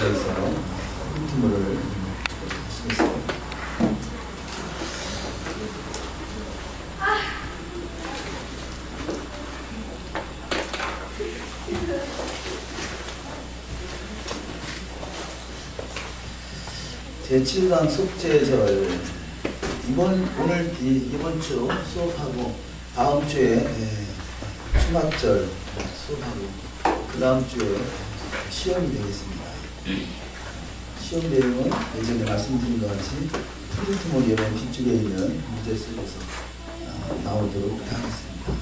그래서 틈을 하시겠어요. 제7강 숙제절 이번 주 수업하고 다음 주에 추막절 수업하고 그 다음 주에 시험이 되겠습니다. 시험 내용은 예전에 말씀드린 것 같이 프린트몰 예문 뒷줄에 있는 문제 속에서 나오도록 하겠습니다.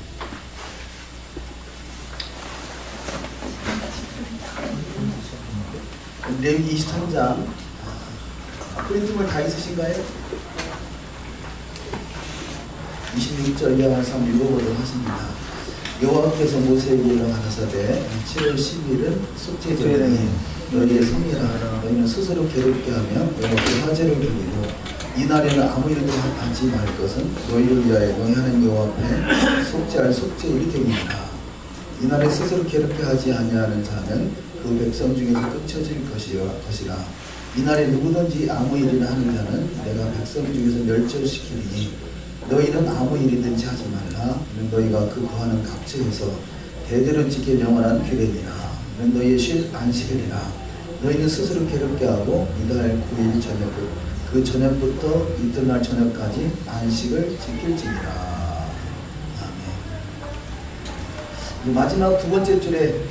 레위기 23장 프린트몰 다 있으신가요? 26절 이하 3 읽어보도록 하십니다. 여호와께서 모세에게 가라사대 7월 10일은 속죄절이니 너희의 성이라. 너희는 스스로 괴롭게 하며 여호와께 화제를 드리고 이날에는 아무 일도 하지 말 것은 너희를 위하여 너희 하나님 여호와 앞에 속죄할 속죄일이 되니라. 이날에 스스로 괴롭게 하지 아니하는 자는 그 백성 중에서 끊쳐질 것이라. 이날에 누구든지 아무 일이나 하는 자는 내가 백성 중에서 멸절시키니 너희는 아무 일이든지 하지 말라. 너희가 그 거하는 각처에서 대대로 지킬 영원한 규례니라. 너희의 쉴 안식일이라. 너희는 스스로 괴롭게 하고 이달 9일 저녁 그 저녁부터 이튿날 저녁까지 안식을 지킬지니라. 아멘. 마지막 두 번째 줄에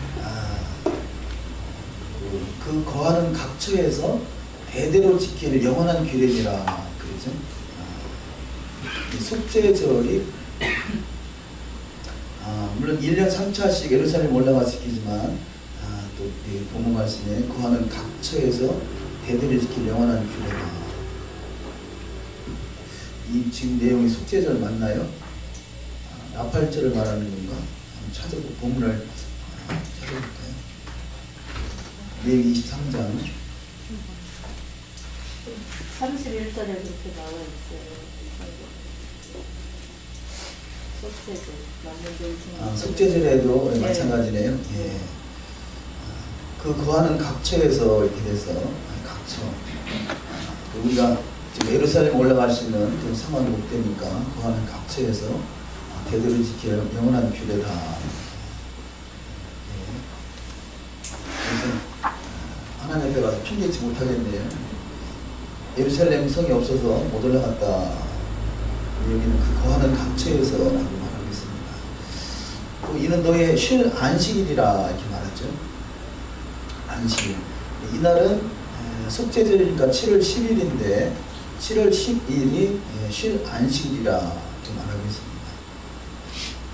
그 거하는 각처에서 대대로 지킬 영원한 규례니라 그러죠. 속죄절이 물론 1년 3차씩 예루살렘 올라가 지키지만 또 본문 말씀에 거하는 각처에서 대대로 지킬 영원한 규례다. 이 지금 내용이 속죄절 맞나요? 나팔절을 말하는 건가? 찾아보고 본문을 찾아볼까요? 레위기 23장 31절에 그렇게 나와 있어요. 속죄절. 속죄절에도 네. 마찬가지네요. 예. 그 거하는 각처에서 이렇게 돼서 각처. 우리가 지금 예루살렘 올라갈 수 있는 그런 상황이 못 되니까 거하는 각처에서 대대로 지킬 영원한 규례다. 예. 그래서 하나님 앞에 가서 핑계치 못하겠네요. 예루살렘 성이 없어서 못 올라갔다. 여기는 그 거하는 각처에서 라고 말하겠습니다. 또 이는 너의 쉴 안식일이라 이렇게 말하죠. 안식일. 이날은 속죄절이니까 7월 10일인데 7월 10일이 쉴 안식일이라 이렇게 말하고 있습니다.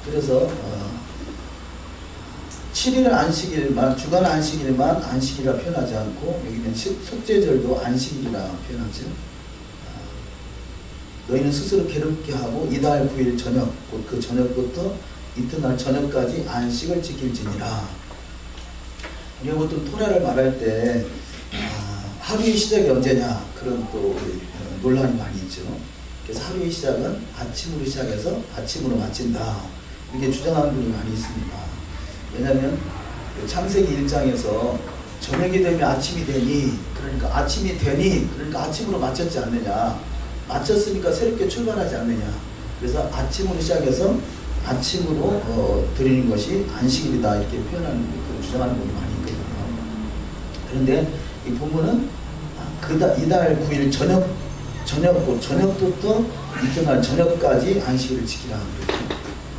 그래서 7일 안식일만 주간 안식일만 안식이라 표현하지 않고 여기는 속죄절도 안식일이라 표현하죠. 너희는 스스로 괴롭게 하고 이달 9일 저녁 곧 그 저녁부터 이튿날 저녁까지 안식을 지킬지니라. 우리가 보통 토라를 말할 때 하루의 시작이 언제냐 그런 또 논란이 많이 있죠. 그래서 하루의 시작은 아침으로 시작해서 아침으로 마친다 이렇게 주장하는 분이 많이 있습니다. 왜냐하면 창세기 1장에서 저녁이 되면 아침이 되니 그러니까 아침이 되니 그러니까 아침으로 마쳤지 않느냐, 마쳤으니까 새롭게 출발하지 않느냐. 그래서 아침으로 시작해서 아침으로 드리는 것이 안식일이다 이렇게 표현하는 주장하는 분이 많이 있거든요. 그런데 이 본문은 이달 9일 저녁부터 이튿날 저녁까지 안식일을 지키라 그러죠.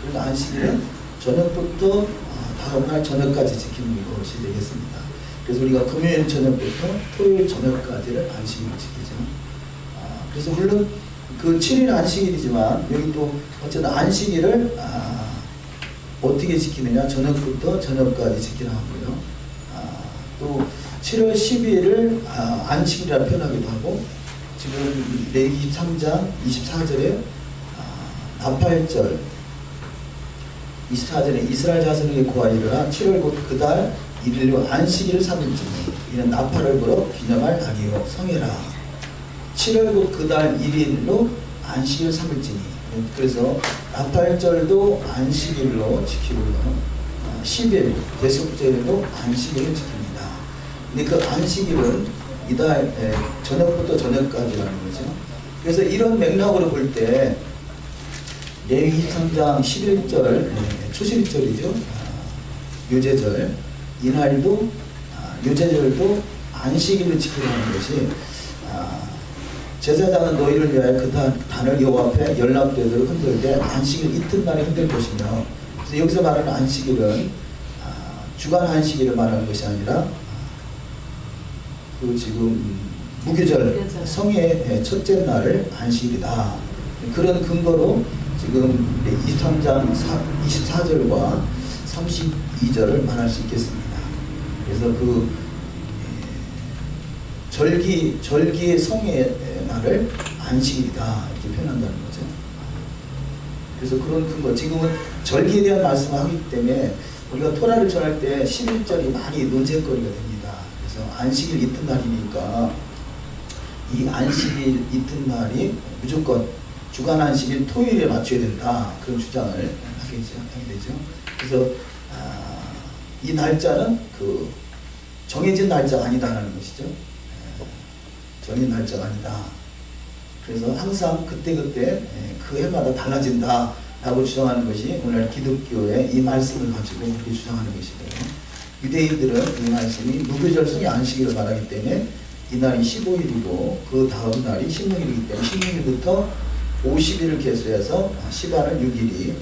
그러니까 안식일은 저녁부터 다음날 저녁까지 지키는 것이 되겠습니다. 그래서 우리가 금요일 저녁부터 토요일 저녁까지를 안식일을 지키죠. 그래서 물론 그 7일 안식일이지만 여기 또 어쨌든 안식일을 어떻게 지키느냐, 저녁부터 저녁까지 지키라 하고요. 또 7월 12일을 안식일이라 표현하기도 하고, 지금 레위기 3장 24절에 나팔절 24절에 이스라엘 자손에게 고하이르라 7월 곧 그달 1일로 안식일을 삼을지니 이는 나팔을 불어 기념할 날이요 성회라. 7월 곧 그달 1일로 안식일을 삼을지니, 그래서 나팔절도 안식일로 지키고요. 10일 대속절도 안식일을 지킵니다. 근데 그 안식일은 이달 저녁부터 저녁까지라는 거죠. 그래서 이런 맥락으로 볼 때 레위 23장 11절 초실절이죠. 유제절 이날도 유제절도 안식일을 지키라는 것이 제사장은 너희를 위하여 그 단을 여호와 앞에 연락되도록 흔들 때 안식일 이튿날에 흔들 것이며, 그래서 여기서 말하는 안식일은 주간 안식일을 말하는 것이 아니라 그 지금 무교절 성의 첫째 날을 안식일이다. 그런 근거로 지금 23장 24절과 32절을 말할 수 있겠습니다. 그래서 그 절기의 성의 날을 안식일이다 이렇게 표현한다는 거죠. 그래서 그런 근거, 지금은 절기에 대한 말씀을 하기 때문에 우리가 토라를 전할 때 11절이 많이 논쟁거리가 됩니다. 그래서 안식일 이튿날이니까 이 안식일 이튿날이 무조건 주간 안식일 토요일에 맞춰야 된다, 그런 주장을 하게 되죠. 그래서 이 날짜는 그 정해진 날짜가 아니다라는 것이죠. 정해진 날짜가 아니다. 그래서 항상 그때그때 그 해마다 달라진다 라고 주장하는 것이 오늘 기독교의 이 말씀을 가지고 그렇게 주장하는 것이고요. 유대인들은 이 말씀이 무교절성의 안식일을 말하기 때문에 이 날이 15일이고 그 다음 날이 16일이기 때문에 16일부터 50일을 계수해서 시반을 6일이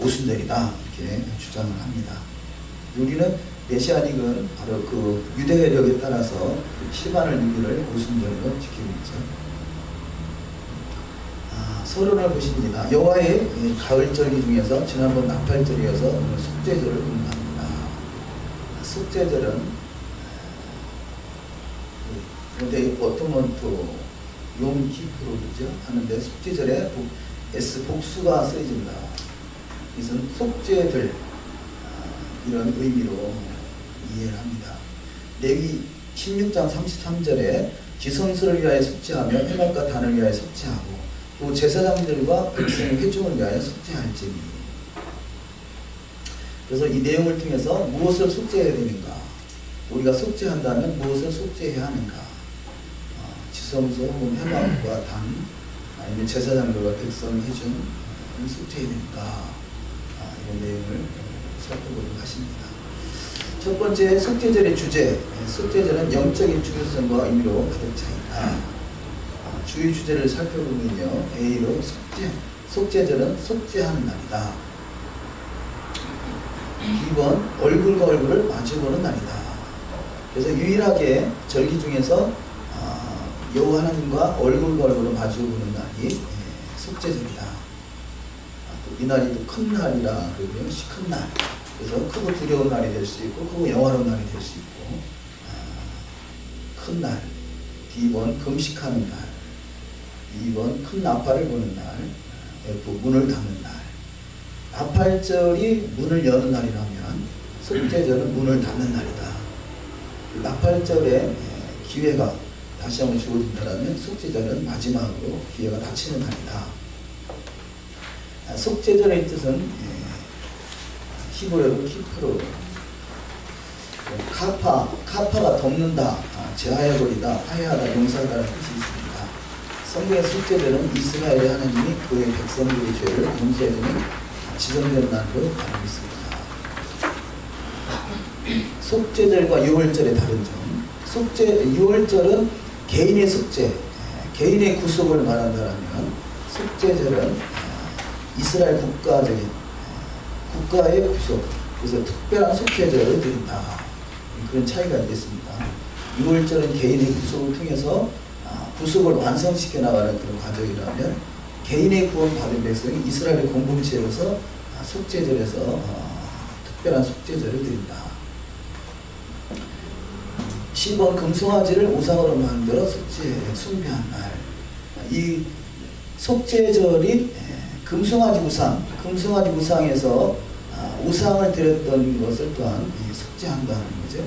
오순절이다 이렇게 주장을 합니다. 우리는 메시아닉은 바로 그 유대회력에 따라서 시반을 6일을 오순절로 지키고 있죠. 서론을 보십니다. 여호와의 가을절기 중에서 지난번 나팔절이어서 오늘 속죄절을 공부합니다. 속죄절은 근데 어떤 또 용키프로 그러죠 하는데 속죄절에 S 복수가 쓰여집니다. 이것은 속죄들 이런 의미로 이해를 합니다. 레위 16장 33절에 지성소를 위하여 속죄하며 해막과 단을 위하여 속죄하고 또 제사장들과 백성의 회중을 위하여 속죄할지니. 그래서 이 내용을 통해서 무엇을 속죄해야 되는가, 우리가 속죄한다면 무엇을 속죄해야 하는가, 지성소 혹은 해막과 단 아니면 제사장들과 백성의 회중을 속죄해야 되는가, 이런 내용을 살펴보도록 하십니다. 첫 번째 속죄절의 주제, 속죄절은 영적인 중요성과 의미로 가득 차 있다. 주의 주제를 살펴보면요, A로 속죄절은 속죄하는 날이다. B번 얼굴과 얼굴을 마주보는 날이다. 그래서 유일하게 절기 중에서 여호와 하나님과 얼굴과 얼굴을 마주보는 날이 속죄절이다. 이 날이 또 큰 날이라 그러면 큰 날. 그래서 크고 두려운 날이 될 수 있고 크고 영화로운 날이 될 수 있고 큰 날. D번 금식하는 날. 2번 큰 나팔을 보는 날. F 문을 닫는 날. 나팔절이 문을 여는 날이라면 속죄절은 문을 닫는 날이다. 나팔절에 기회가 다시 한번 주어진다면 속죄절은 마지막으로 기회가 닫히는 날이다. 속죄절의 뜻은 히브리어로 키프로, 카파가 덮는다, 제하여버리다, 하야하다, 용서하다는 뜻이 있습니다. 성경의 속죄절은 이스라엘의 하나님이 그의 백성들의 죄를 용서해주는 지정된 날로 알고 있습니다. 속죄절과 유월절의 다른 점. 6월절은 개인의 속죄, 개인의 구속을 말한다면 속죄절은 이스라엘 국가의 구속, 그래서 특별한 속죄절을 드린다. 그런 차이가 있겠습니다. 6월절은 개인의 구속을 통해서 구속을 완성시켜 나가는 그런 과정이라면 개인의 구원받은 백성이 이스라엘의 공동체로서 속죄절에서 특별한 속죄절을 드린다. 10번 금송아지를 우상으로 만들어 숭배한 날. 이 속죄절이 금송아지 우상에서 우상을 드렸던 것을 또한 속죄한다는 거죠.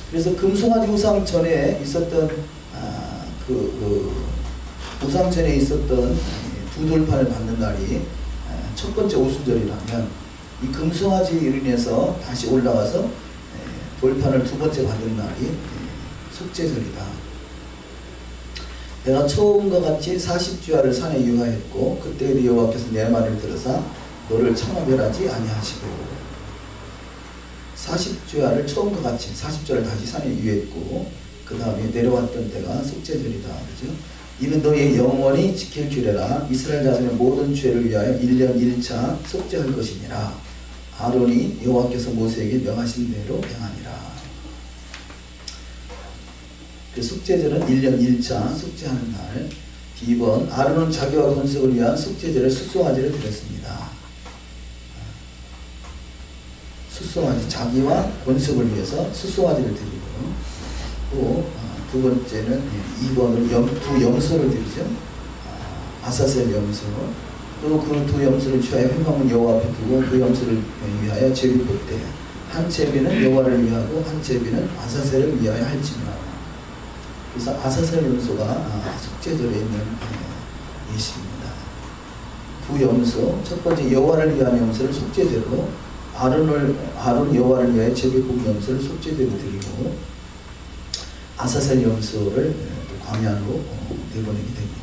그래서 금송아지 우상 전에 있었던 우상 전에 있었던 두 돌판을 받는 날이 첫 번째 오순절이라면 이 금송아지로 인해서 다시 올라가서 돌판을 두 번째 받은 날이 속죄절이다. 내가 처음과 같이 40주야를 산에 유하였고 그때 여호와께서 내 말을 들으사 너를 참아별하지 아니하시고 40주야를 처음과 같이 40주야를 다시 산에 유했고 그 다음에 내려왔던 때가 속죄절이다. 그죠? 이는 너의 영원히 지킬 규례라. 이스라엘 자손의 모든 죄를 위하여 1년 1차 속죄할 것이니라. 아론이 여호와께서 모세에게 명하신 대로 행하니라. 그 속죄절은 1년 1차 속죄하는 날. B번 아론은 자기와 건석을 위한 속죄절에 숫송아지를 드렸습니다. 숫송아지, 자기와 건석을 위해서 숫송아지를 드리고 또 두 번째는 2번은 두 염소를 드리죠. 아사셀 염소. 또 그 두 염소를 취하여 회막문 여호와 앞에 두고 그 염소를 위하여 제비 꽂되 한 제비는 여호와를 위하고 한 제비는 아사셀을 위하여 할지니라. 그래서 아사셀 염소가 속죄절에 있는 예시입니다. 두 염소, 첫 번째 여호와를 위한 염소를 속죄제로, 아론 여호와를 위하여 제비 꽂은 염소를 속죄제로 드리고 아사셀 염소를 광야로 내보내게 됩니다.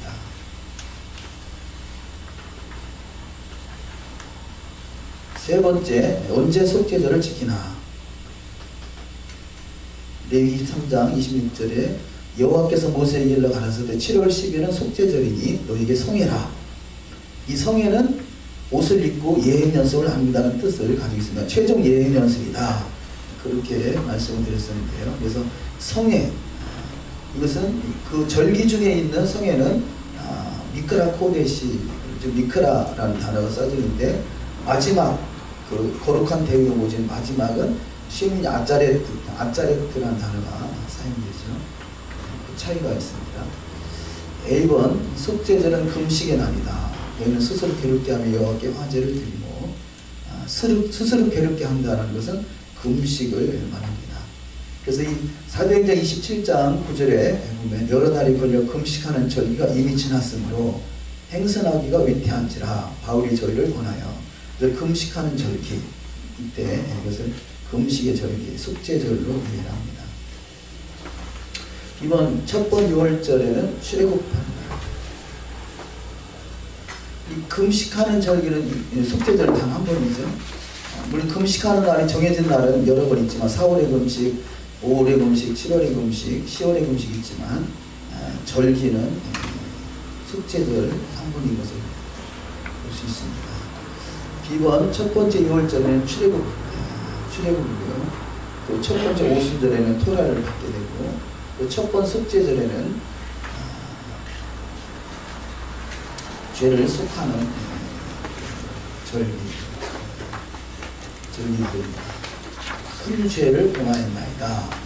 세 번째, 언제 속죄절을 지키나? 레위기 3장 26절에 여호와께서 모세에게 일러 가라사대 7월 10일은 속죄절이니 너에게 성회라. 이 성회는 옷을 입고 예행연습을 한다는 뜻을 가지고 있습니다. 최종 예행연습이다. 그렇게 말씀을 드렸었는데요. 그래서 성회, 이것은 그 절기 중에 있는 성회는 미크라 코데시, 미크라라는 단어가 써지는데 마지막 그 거룩한 대회가 모진 마지막은 시므니 아짜레트라는 단어가 사용되죠. 그 차이가 있습니다. A번 속죄절은 금식의 날이다. 여기는 스스로 괴롭게 하며 여호와께 화제를 드리고 스스로 괴롭게 한다는 것은 금식을 말합니다. 그래서 이 사도행전 27장 9절에 보면 여러 달이 걸려 금식하는 절기가 이미 지났으므로 행선하기가 위태한지라 바울이 저희를 권하여 금식하는 절기, 이때 이것을 금식의 절기, 속죄절로 이해를 합니다. 이번 첫번 6월절에는 출애굽합니다. 이 금식하는 절기는 속죄절 단 한 번이죠. 물론 금식하는 날이 정해진 날은 여러 번 있지만 4월의 금식, 5월의 금식, 7월의 금식, 10월의 금식이 있지만 절기는 속죄절 한 번인 것을 볼 수 있습니다. B번 첫 번째 6월절에는 출애굽이고요. 또 첫 번째 오순절에는 토라를 받게 되고 또 첫 번 속죄절에는 죄를 속하는 절기들입니다. 큰 죄를 범하였나이다.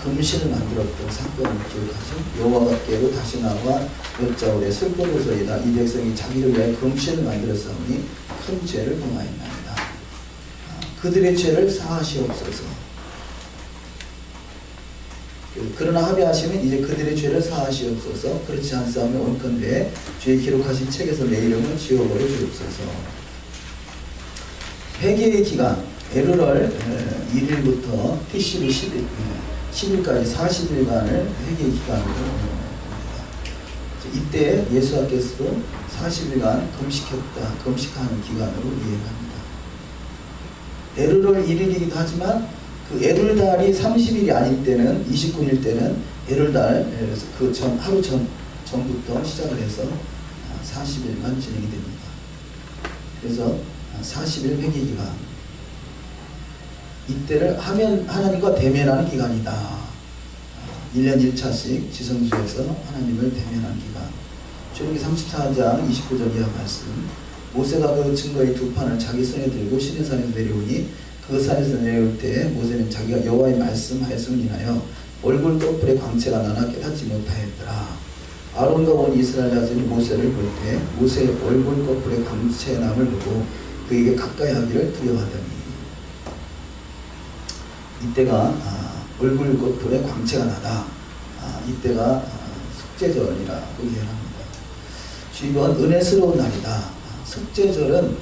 금실을 만들었던 사건을 기억하죠. 여호와께로 다시 나와 여짜오래 슬퍼도소이다. 이 백성이 자기를 위하여 금실을 만들었사오니 큰 죄를 범하였나이다. 그들의 죄를 사하시옵소서. 그러나 합의하시면 이제 그들의 죄를 사하시옵소서. 그렇지 않사오면 원컨대 죄 기록하신 책에서 내 이름을 지워버려 주옵소서. 회개의 기간 에르월 1일부터 티시르 10일까지 40일간을 회개의 기간으로 봅니다. 이때 예수께서도 40일간 금식하는 기간으로 이해합니다. 에르월 1일이기도 하지만 그 에룰달이 30일이 아닐 때는 29일 때는 에룰달 그 하루 전부터 시작을 해서 40일간 진행이 됩니다. 그래서 40일 회개 기간, 이때를 하나님과 대면하는 기간이다. 1년 1차씩 지성소에서 하나님을 대면하는 기간. 출애굽기 34장 29절 이하 말씀. 모세가 그 증거의 두 판을 자기 손에 들고 시내산에서 내려오니 그 산에서 내려올 때 모세는 자기가 여호와의 말씀하였음을 인하여 얼굴 껍질에 광채가 나나 깨닫지 못하였더라. 아론과 온 이스라엘 자손이 모세를 볼 때 모세의 얼굴 껍질에 광채남을 보고 그에게 가까이 하기를 두려워하더니, 이때가 얼굴 껍질에 광채가 나다. 이때가 속죄절이라고 이해합니다. 주의번 은혜스러운 날이다. 속죄절은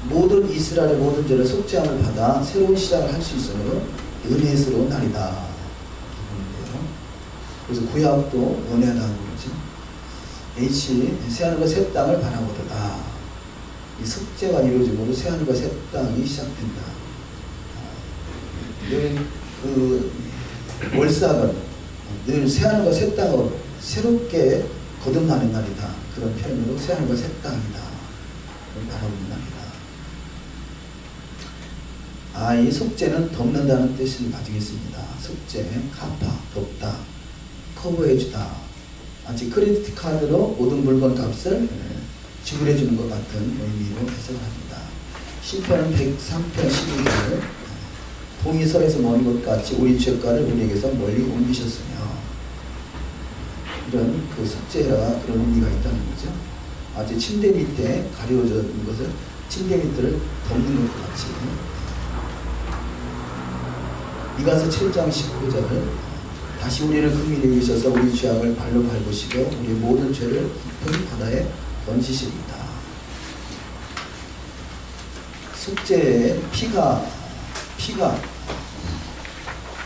모든 이스라엘의 모든 죄를 속죄함을 받아 새로운 시작을 할 수 있으므로 은혜스러운 날이다. 그래서 구약도 은혜하다는 거지. H 새하늘과 새 땅을 바라보도다. 이 속죄가 이루어짐으로 새하늘과 새 땅이 시작된다. 늘 월삭은 늘 새하늘과 새 땅으로 새롭게 거듭나는 날이다. 그런 표현으로 새하늘과 새 땅이다. 바라보는 날이다. 이 속죄는 덮는다는 뜻을 가지고 있습니다. 속죄, 갚아, 덮다, 커버해주다. 마치 크레디트 카드로 모든 물건 값을 지불해주는 것 같은 의미로 해석을 합니다. 시편 103편 12절 동이 서에서 먼 것 같이 우리 죄가를 우리에게서 멀리 옮기셨으며, 이런 그 속죄가 그런 의미가 있다는 거죠. 마치 침대 밑에 가려져 있는 것을 침대 밑을 덮는 것 같이. 미가서 7장 19절 다시 우리를 긍휼히 여기셔서 우리 죄악을 발로 밟으시고 우리 모든 죄를 깊은 바다에 던지시리이다. 속죄에 피가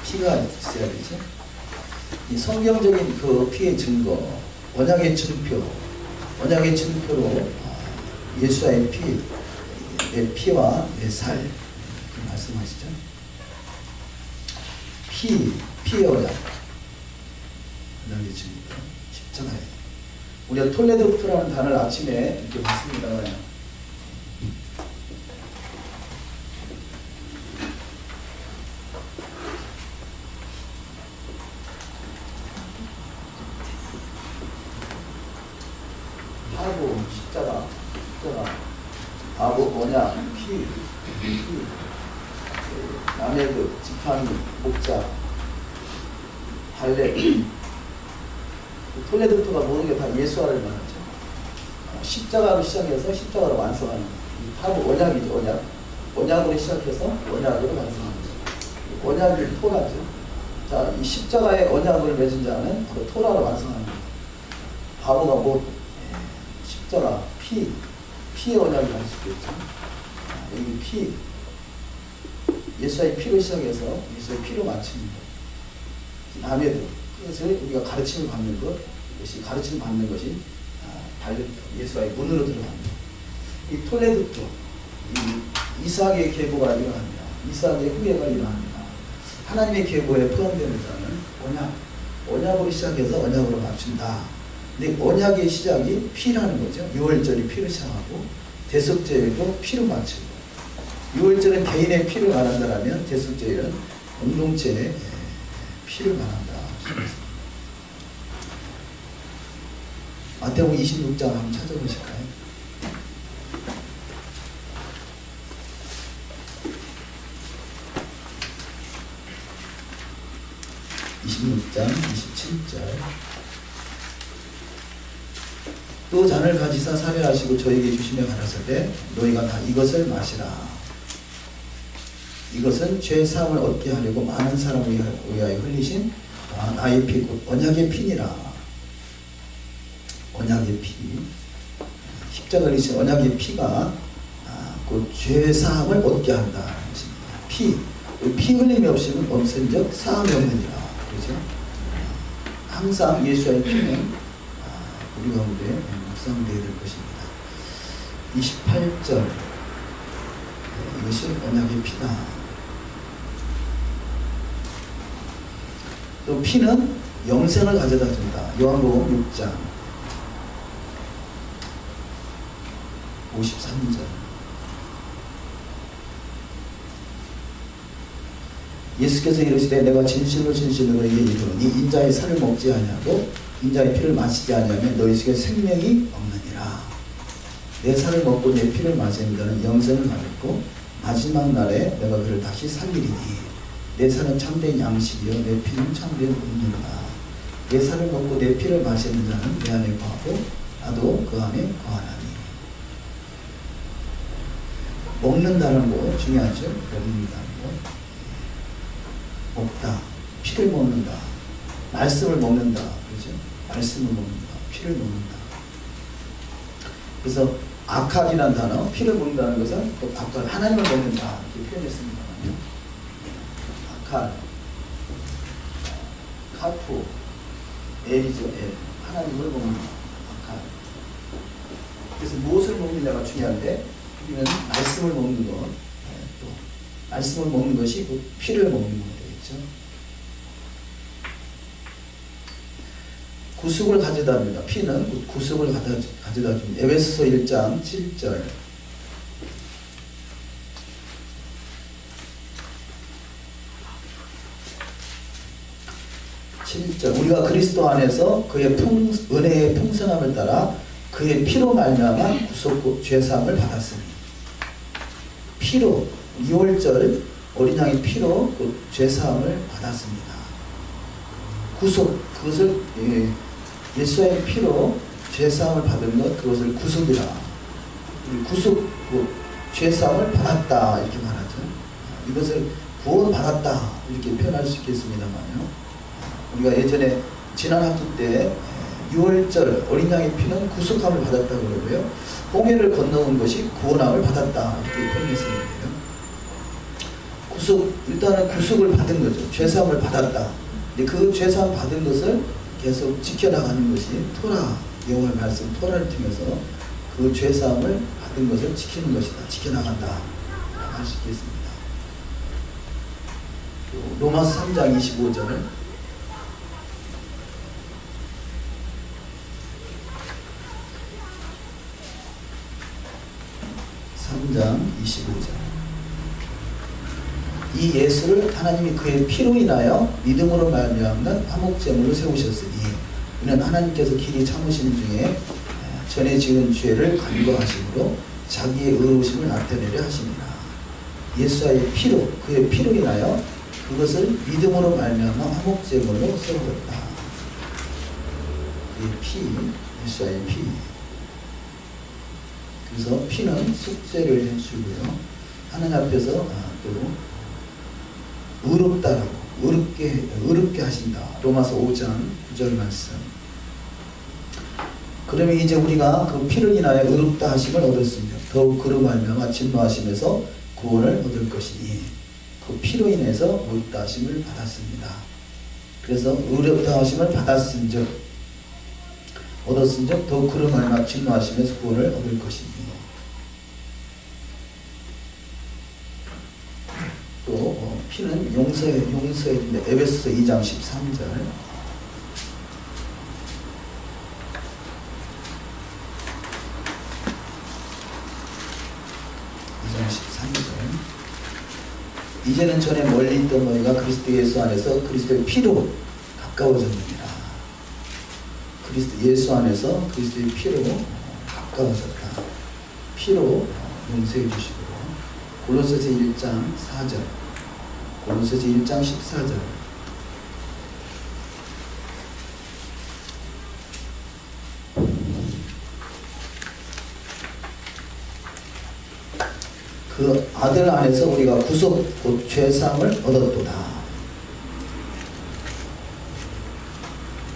있어야 되죠. 이 성경적인 그 피의 증거, 언약의 증표로 예수의 피, 내 피와 내 살, 그 말씀하시죠. 피의 언약, 언약의 증거, 십자가에. 우리가 톨레도프라는 단어를 아침에 이렇게 봤습니다. 하고 십자가, 아부, 언약, 피, 남해그, 지팡이, 목자, 발레. 톨레도프가 모든 게 다 예수화를 말하죠. 십자가로 시작해서 십자가로 완성하는, 하고 언약이죠. 언약으로 시작해서 언약으로 완성하는 거죠. 언약이 토라죠. 자, 이 십자가의 언약을 맺은 자는 바로 토라로 완성하는 거죠. 바보가 뭐 십자가, 피의 언약을 할 수 있겠죠. 여기 피, 예수의 피로 시작해서 예수의 피로 마치는 것. 남의도, 그래서 우리가 가르침을 받는 것, 이것이 가르침을 받는 것이 예수의 문으로 들어갑니다. 이 톨레도프, 이삭의 계보가 일어납니다. 이삭의 후예가 일어납니다. 하나님의 계보에 포함되는 자는 언약으로 시작해서 언약으로 맞춘다. 근데 언약의 시작이 피라는 거죠. 유월절이 피를 시작하고 대속죄일도 피로 맞추고, 유월절은 개인의 피를 말한다면 대속죄일은 공동체의 피를 말한다. 마태복음 26장 한번 찾아보실까요? (26장 27절) 또 잔을 가지사 사례하시고 저에게 주시며 가라사대 너희가 다 이것을 마시라. 이것은 죄 사함을 얻게 하려고 많은 사람을 위하여 흘리신 나의 피, 곧 언약의 피니라. 언약의 피, 십자가를 지신 언약의 피가 곧 죄 사함을 얻게 한다. 피 흘림이 없이는 없은즉 사함이 없느니라. 그렇죠? 항상 예수의 피는 우리 가운데 묵상되어야 될 것입니다. 28절 이것이 언약의 피다. 또 피는 영생을 가져다 준다. 요한복음 6장 53절 예수께서 이르시되 내가 진실로 너희에게 이르노니 인자의 살을 먹지 아니하고 인자의 피를 마시지 아니하면 너희 속에 생명이 없느니라. 내 살을 먹고 내 피를 마시는 자는 영생을 받고 마지막 날에 내가 그를 다시 살리리니 내 살은 참된 양식이요 내 피는 참된 음료다. 내 살을 먹고 내 피를 마시는 자는 내 안에 거하고 나도 그 안에 거하나니. 먹는다는 거 중요하죠. 먹는다는 거. 먹다, 피를 먹는다, 말씀을 먹는다, 그렇죠? 말씀을 먹는다, 피를 먹는다. 그래서 아칼이라는 단어, 피를 먹는다는 것은 또 아칼, 하나님을 먹는다 이렇게 표현했습니다. 아칼, 카프, 엘이죠. 엘. 하나님을 먹는 아칼. 그래서 무엇을 먹느냐가 중요한데 우리는 말씀을 먹는 것, 또 말씀을 먹는 것이 그 피를 먹는 것 되겠죠. 구속을 가져다 줍니다. 피는 구속을 가져다 줍니다. 에베소서 1장 7절. 7절. 우리가 그리스도 안에서 그의 은혜의 풍성함을 따라 그의 피로 말미암아 구속 죄사함을 받았으니. 피로 2월절 어린 양의 피로 그 죄사함을 받았습니다. 구속, 그것을 예수의 피로 죄사함을 받은 것, 그것을 구속이라. 구속, 죄사함을 받았다 이렇게 말하죠. 이것을 구원받았다 이렇게 표현할 수 있겠습니다만요. 우리가 예전에 지난 학기 때 6월절 어린 양의 피는 구속함을 받았다고 그러고요. 홍해를 건너온 것이 구원함을 받았다 이렇게 표현했었는데요. 구속, 일단은 구속을 받은 거죠. 죄사함을 받았다. 근데 그 죄사함 받은 것을 계속 지켜나가는 것이 토라, 여호와의 말씀 토라를 통해서 그 죄사함을 받은 것을 지키는 것이다. 지켜나간다 할 수 있겠습니다. 로마서 3장 25절. 3장 25절. 이 예수를 하나님이 그의 피로 인하여 믿음으로 말미암는 화목제물로 세우셨으니 이는 하나님께서 길이 참으시는 중에 전에 지은 죄를 간과하심으로 자기의 의로우심을 나타내려 하십니다. 예수의 피로, 그의 피로 인하여 그것을 믿음으로 말미암아 화목제물로 세우셨다. 그의 피, 예수의 피. 그래서 피는 속죄를 해주고요. 하나님 앞에서 또 의롭다라고 의롭게 하신다. 로마서 5장 9절 말씀. 그러면 이제 우리가 그 피를 인하여 의롭다 하심을 얻었습니다. 더욱 그로 말미암아 진노하심에서 구원을 얻을 것이니 그 피로 인해서 의롭다 하심을 받았습니다. 그래서 의롭다 하심을 받았은즉 얻었은즉 더욱 그로 말미암아 진노하심에서 구원을 얻을 것이니. 또 피는 용서해 에베소서 2장 13절. 13절. 이제는 전에 멀리 있던 너희가 그리스도 예수 안에서 그리스도의 피로 가까워졌느니라. 그리스도 예수 안에서 그리스도의 피로 가까워졌다. 피로 용서해 주시고. 골로새서 1장 4절. 골로새서 1장 14절. 그 아들 안에서 우리가 구속 곧 죄사함을 얻었도다.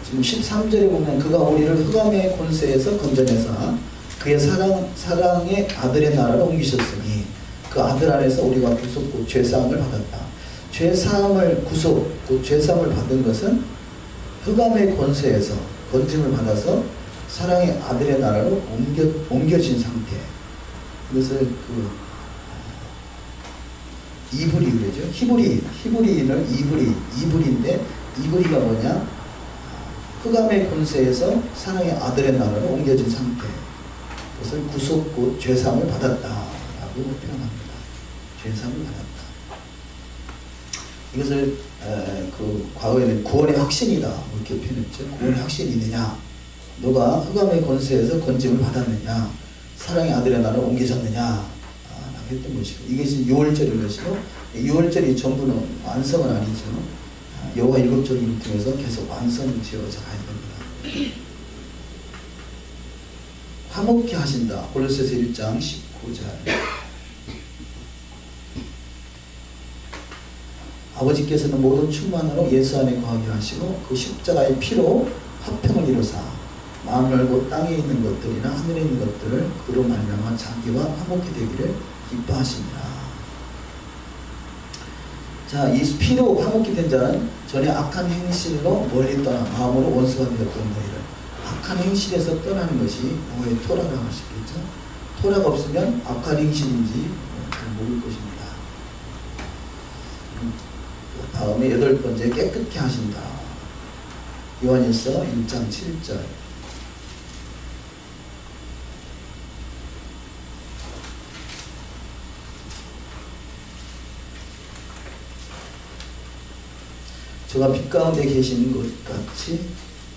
지금 13절에 보면 그가 우리를 흑암의 권세에서 건져내사 그의 사랑의 아들의 나라로 옮기셨으니 그 아들 안에서 우리가 구속 곧 죄사함을 받았다. 죄사함을 구속 곧 죄사함을 받은 것은 흑암의 권세에서 건짐을 받아서 사랑의 아들의 나라로 옮겨진 상태. 이것을 이브리 그러죠. 히브리인을 이브리인데 이브리가 뭐냐? 흑암의 권세에서 사랑의 아들의 나라로 옮겨진 상태. 그것을 구속 곧 죄사함을 받았다라고 표현합니다. 죄사함을 받았다. 이것을 과거에는 구원의 확신이다 이렇게 표현했죠. 구원의 확신이 있느냐? 너가 흑암의 권세에서 건짐을 받았느냐? 사랑의 아들의 나라로 옮겨졌느냐? 했던 것이고, 이것이 6월절인 것이고, 6월절이 전부는 완성은 아니죠. 여호와 7절을 통해서 계속 완성을 지어져 가야 됩니다. 화목케 하신다. 골로새서 1장 19절. 아버지께서는 모든 충만으로 예수 안에 거하게 하시고 그 십자가의 피로 화평을 이루사 마음 열고 땅에 있는 것들이나 하늘에 있는 것들을 그로 말미암아 자기와 화목히 되기를 기뻐하시니라. 자, 이 피로 화목히 된 자는 전에 악한 행실로 멀리 떠나 마음으로 원수가 되었던 너희를, 악한 행실에서 떠나는 것이 너의 토라라고 할 수 있겠죠. 토라가 없으면 악한 행실인지 잘 모를 것입니다. 다음에 8번째, 깨끗게 하신다. 요한일서 1장 7절. 저가 빛 가운데 계시는 것 같이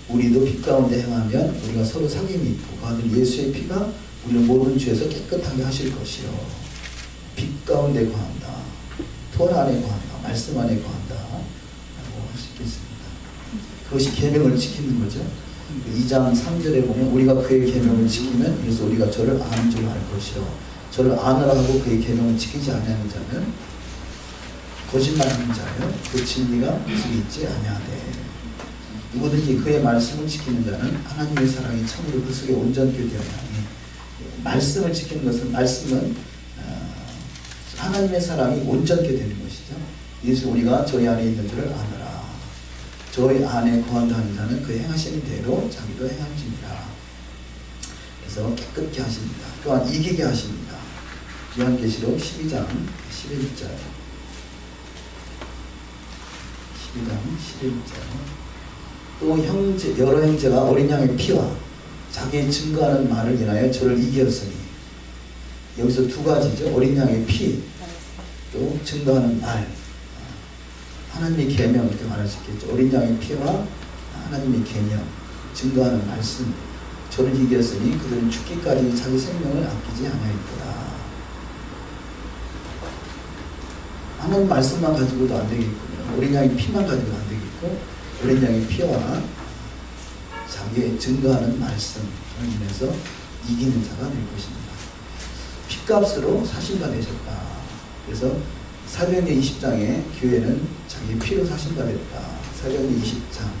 우리도 빛 가운데 행하면 우리가 서로 사귐이 있고 그 아들 예수의 피가 우리를 모든 죄에서 깨끗하게 하실 것이요. 빛 가운데 거한다. 토라 안에 거한다. 말씀 안에 거한다. 라고 할 수 있겠습니다. 그것이 계명을 지키는 거죠. 2장 3절에 보면 우리가 그의 계명을 지키면 그래서 우리가 저를 아는 줄 알 것이요. 저를 아느라 하고 그의 계명을 지키지 아니하는 자는 거짓말하는 자요. 그 진리가 그 속에 있지 아니하되 누구든지 그의 말씀을 지키는 자는 하나님의 사랑이 참으로 그 속에 온전케 되어야 하니, 말씀을 지키는 것은, 말씀은 하나님의 사랑이 온전케 되는 것이죠. 그래서 우리가 저희 안에 있는 줄을 아노라. 저희 안에 거한다는 자는 그 행하시는 대로 자기도 행하십니다. 그래서 깨끗게 하십니다. 또한 이기게 하십니다. 요한계시록 12장 11절. 12장 11절. 또 여러 형제가 어린 양의 피와 자기의 증거하는 말을 인하여 저를 이기었으니, 여기서 두 가지죠. 어린 양의 피, 또 증거하는 말. 하나님의 계명, 이렇게 말할 수 있겠죠. 어린 양의 피와 하나님의 계명, 증거하는 말씀. 저를 이기었으니 그들은 죽기까지 자기 생명을 아끼지 아니하였더라. 하나님 말씀만 가지고도 안 되겠군요. 어린 양의 피만 가지고도 안 되겠고, 어린 양의 피와 자기의 증거하는 말씀을 인해서 이기는 자가 될 것입니다. 피값으로 사신 바 되셨다. 그래서 사도행전 20장에 교회는 자기의 피로 사신 바 됐다. 사도행전 20장.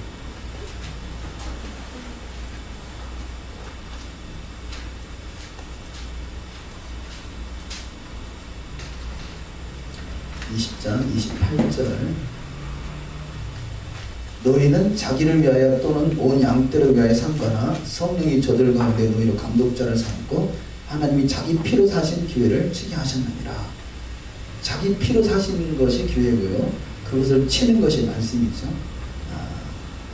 (20장) 28절. 너희는 자기를 위하여 또는 온 양떼를 위하여 삼거나 성령이 저들 가운데 너희로 감독자를 삼고 하나님이 자기 피로 사신 교회를 치게 하셨느니라. 자기 피로 사신 것이 교회고요. 그것을 치는 것이 말씀이죠.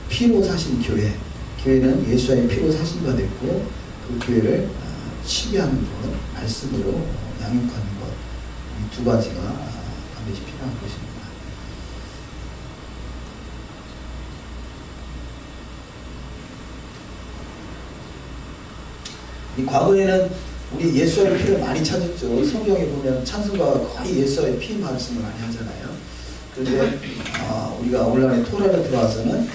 피로 사신 교회. 교회는 예수의 피로 사신 바 됐고, 그 교회를 치게 하는 것, 말씀으로 양육하는 것, 이 두 가지가 반드시 필요한 것입니다. 이 과거에는 우리 예수의 피를 많이 찾았죠. 성경에 보면 찬송가가 거의 예수의 피 말씀을 많이 하잖아요. 그런데 우리가 오늘날의 토라를 들어와서는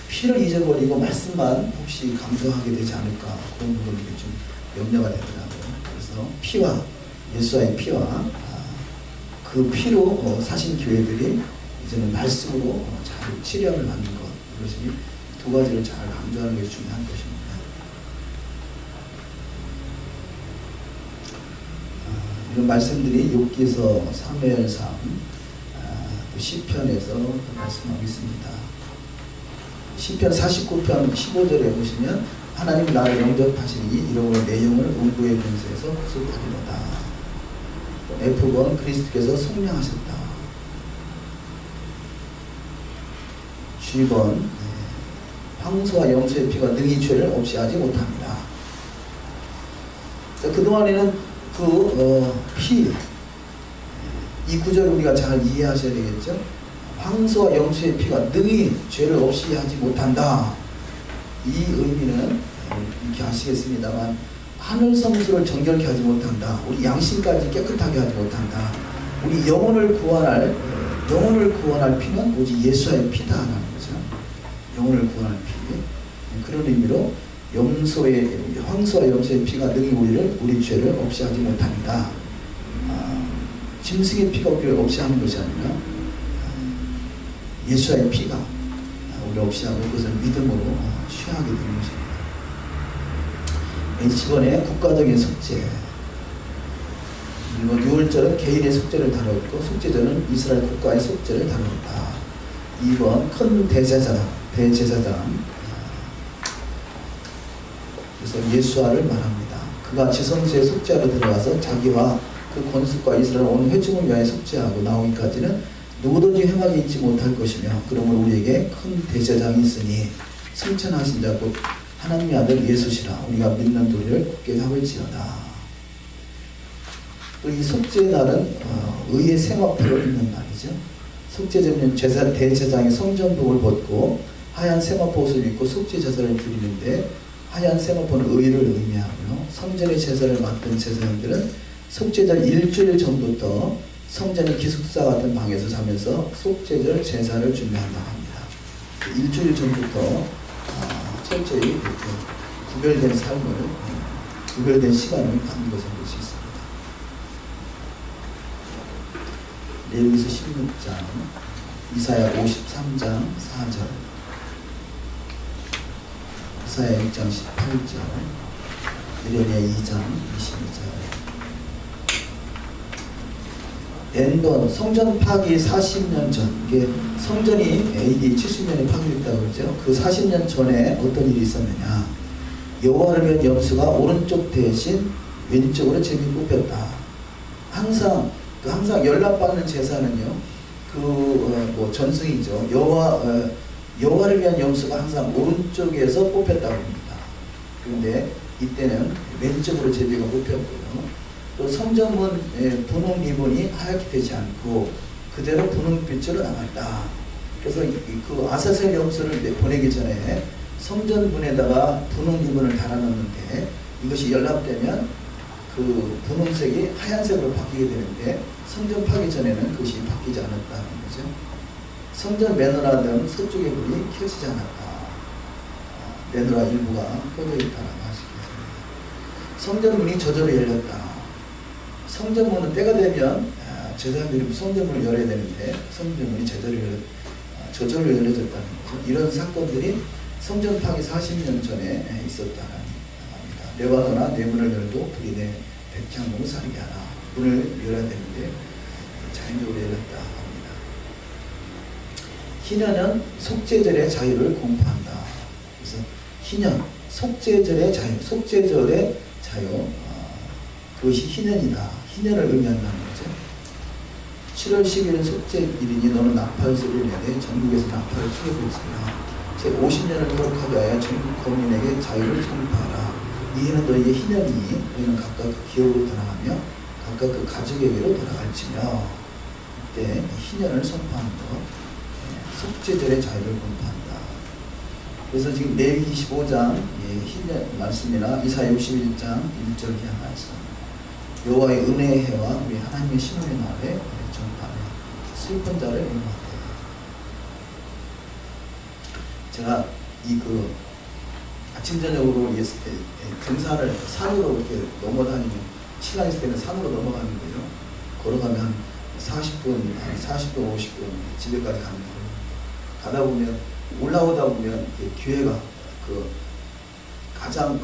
피를 잊어버리고 말씀만 혹시 강조하게 되지 않을까, 그런 부분이 좀 염려가 되더라고요. 그래서 피와 예수의 피와 그 피로 사신 교회들이 이제는 말씀으로 잘 치료를 받는 것, 이것이 두 가지를 잘 강조하는 게 중요한 것입니다. 이런 말씀들이 욥기서, 사무엘상, 또 시편에서 말씀하고 있습니다. 시편 49편 15절에 보시면 하나님 나를 영접하시니 이러므로 내 영을 음부의 분수에서 구속하리로다. F번 그리스도께서 속량하셨다. G번 황소와 염소의 피가 능히 죄를 없이 하지 못합니다. 그동안에는 피, 이 구절을 우리가 잘 이해하셔야 되겠죠. 황소와 염소의 피가 능히 죄를 없이 하지 못한다. 이 의미는 이렇게 아시겠습니다만, 하늘 성소를 정결케 하지 못한다. 우리 양심까지 깨끗하게 하지 못한다. 우리 영혼을 구원할 피는 오직 예수의 피다라는 거죠. 영혼을 구원할 피. 그런 의미로 황소와 염소의 피가 능히 우리 죄를 없이 하지 못합니다. 짐승의 피가 우리를 없이 하는 것이 아니라 예수의 피가 우리 없이 하고 그것을 믿음으로 취하게 되는 것입니다. 직원의 국가적인 속죄. 그리고 6월절은 개인의 속죄를 다루었고 속죄절은 이스라엘 국가의 속죄를 다루었다. 2번 큰 대제사장. 그래서 예수아를 말합니다. 그가 지성소의 속죄하러 들어가서 자기와 그 권속과 이스라엘 온 회중을 위하여 속죄하고 나오기까지는 누구든지 횡하게 잊지 못할 것이며 그러므로 우리에게 큰 대제사장이 있으니 승천하신 자 곧 하나님의 아들 예수시라. 우리가 믿는 도리를 굳게 잡을지어다. 이 속죄의 날은 의의 세마포를 입는 날이죠. 속죄제는 대제사장이 성전복을 벗고 하얀 세마포 옷을 입고 속죄 제사를 드리는데 하얀 세마포는 의를 의미하고요. 성전의 제사를 맡은 제사장들은 속죄절 일주일 전부터 성전의 기숙사 같은 방에서 자면서 속죄절 제사를 준비한다고 합니다. 일주일 전부터 철저히 이렇게 구별된 삶을, 구별된 시간을 갖는 것을 볼 수 있습니다. 레위기서 16장, 이사야 53장 4절, 이사야 6장 18절, 예레미야 2장 22절. 엔돈 성전 파기 40년 전, 이게 성전이 AD 70년에 파괴됐다고 그러죠. 그 40년 전에 어떤 일이 있었느냐? 여호와를 위한 염소가 오른쪽 대신 왼쪽으로 제비 뽑혔다. 항상 연락받는 제사는요, 전승이죠. 여호와를 위한 염소가 항상 오른쪽에서 뽑혔다고 합니다. 그런데 이때는 왼쪽으로 제비가 뽑혔고요. 또 성전문 분홍 리본이 하얗게 되지 않고 그대로 분홍빛으로 남았다. 그래서 그 아사셀 염소를 보내기 전에 성전문에다가 분홍 리본을 달아놓는데 이것이 연락되면 그 분홍색이 하얀색으로 바뀌게 되는데 성전 파기 전에는 그것이 바뀌지 않았다는 거죠. 성전 메노라 등 서쪽의 불이 켜지지 않았다. 메노라 일부가 꺼져 있다라고 하시겠습니다. 성전문이 저절로 열렸다. 성전문은 때가 되면 제사장들이 성전문을 열어야 되는데 성전문이 저절로 열려졌다는 거죠. 이런 사건들이 성전 파기 40년 전에 있었다는 겁니다. 레바노나 내 문을 열도 불이 내 백향목을 사르게 하라. 문을 열어야 되는데 자연적으로 열렸다 합니다. 희년은 속죄절의 자유를 공포한다. 그래서 희년, 속죄절의 자유, 그것이 희년이다. 희년을 의미한다는 거죠. 7월 10일은 속죄일이니 너는 나팔 소리를 내되 전국에서 나팔을 튀고 있으며 제50년을 기록하게 하여 전국 거민에게 자유를 선포하라. 이해는 너희의 희년이니 너희는 각각 그 기업으로 돌아가며 각각 그 가족에게로 돌아갈지며. 이때 희년을 선포하는 것, 속죄절의 자유를 공포한다. 그래서 지금 레위기 25장 희년 말씀이나 이사야 61장 1절 이하 말씀, 여호와의 은혜의 해와 우리 하나님의 신원의 날에 전파하며 슬픈 자를 인도한다. 제가 아침 저녁으로 등산을 산으로 이렇게 넘어다니면 시간 있을 때는 산으로 넘어가는데요. 걸어가면 한 40분, 50분 집에까지 갑니다. 가다 보면 올라오다 보면 교회가 가장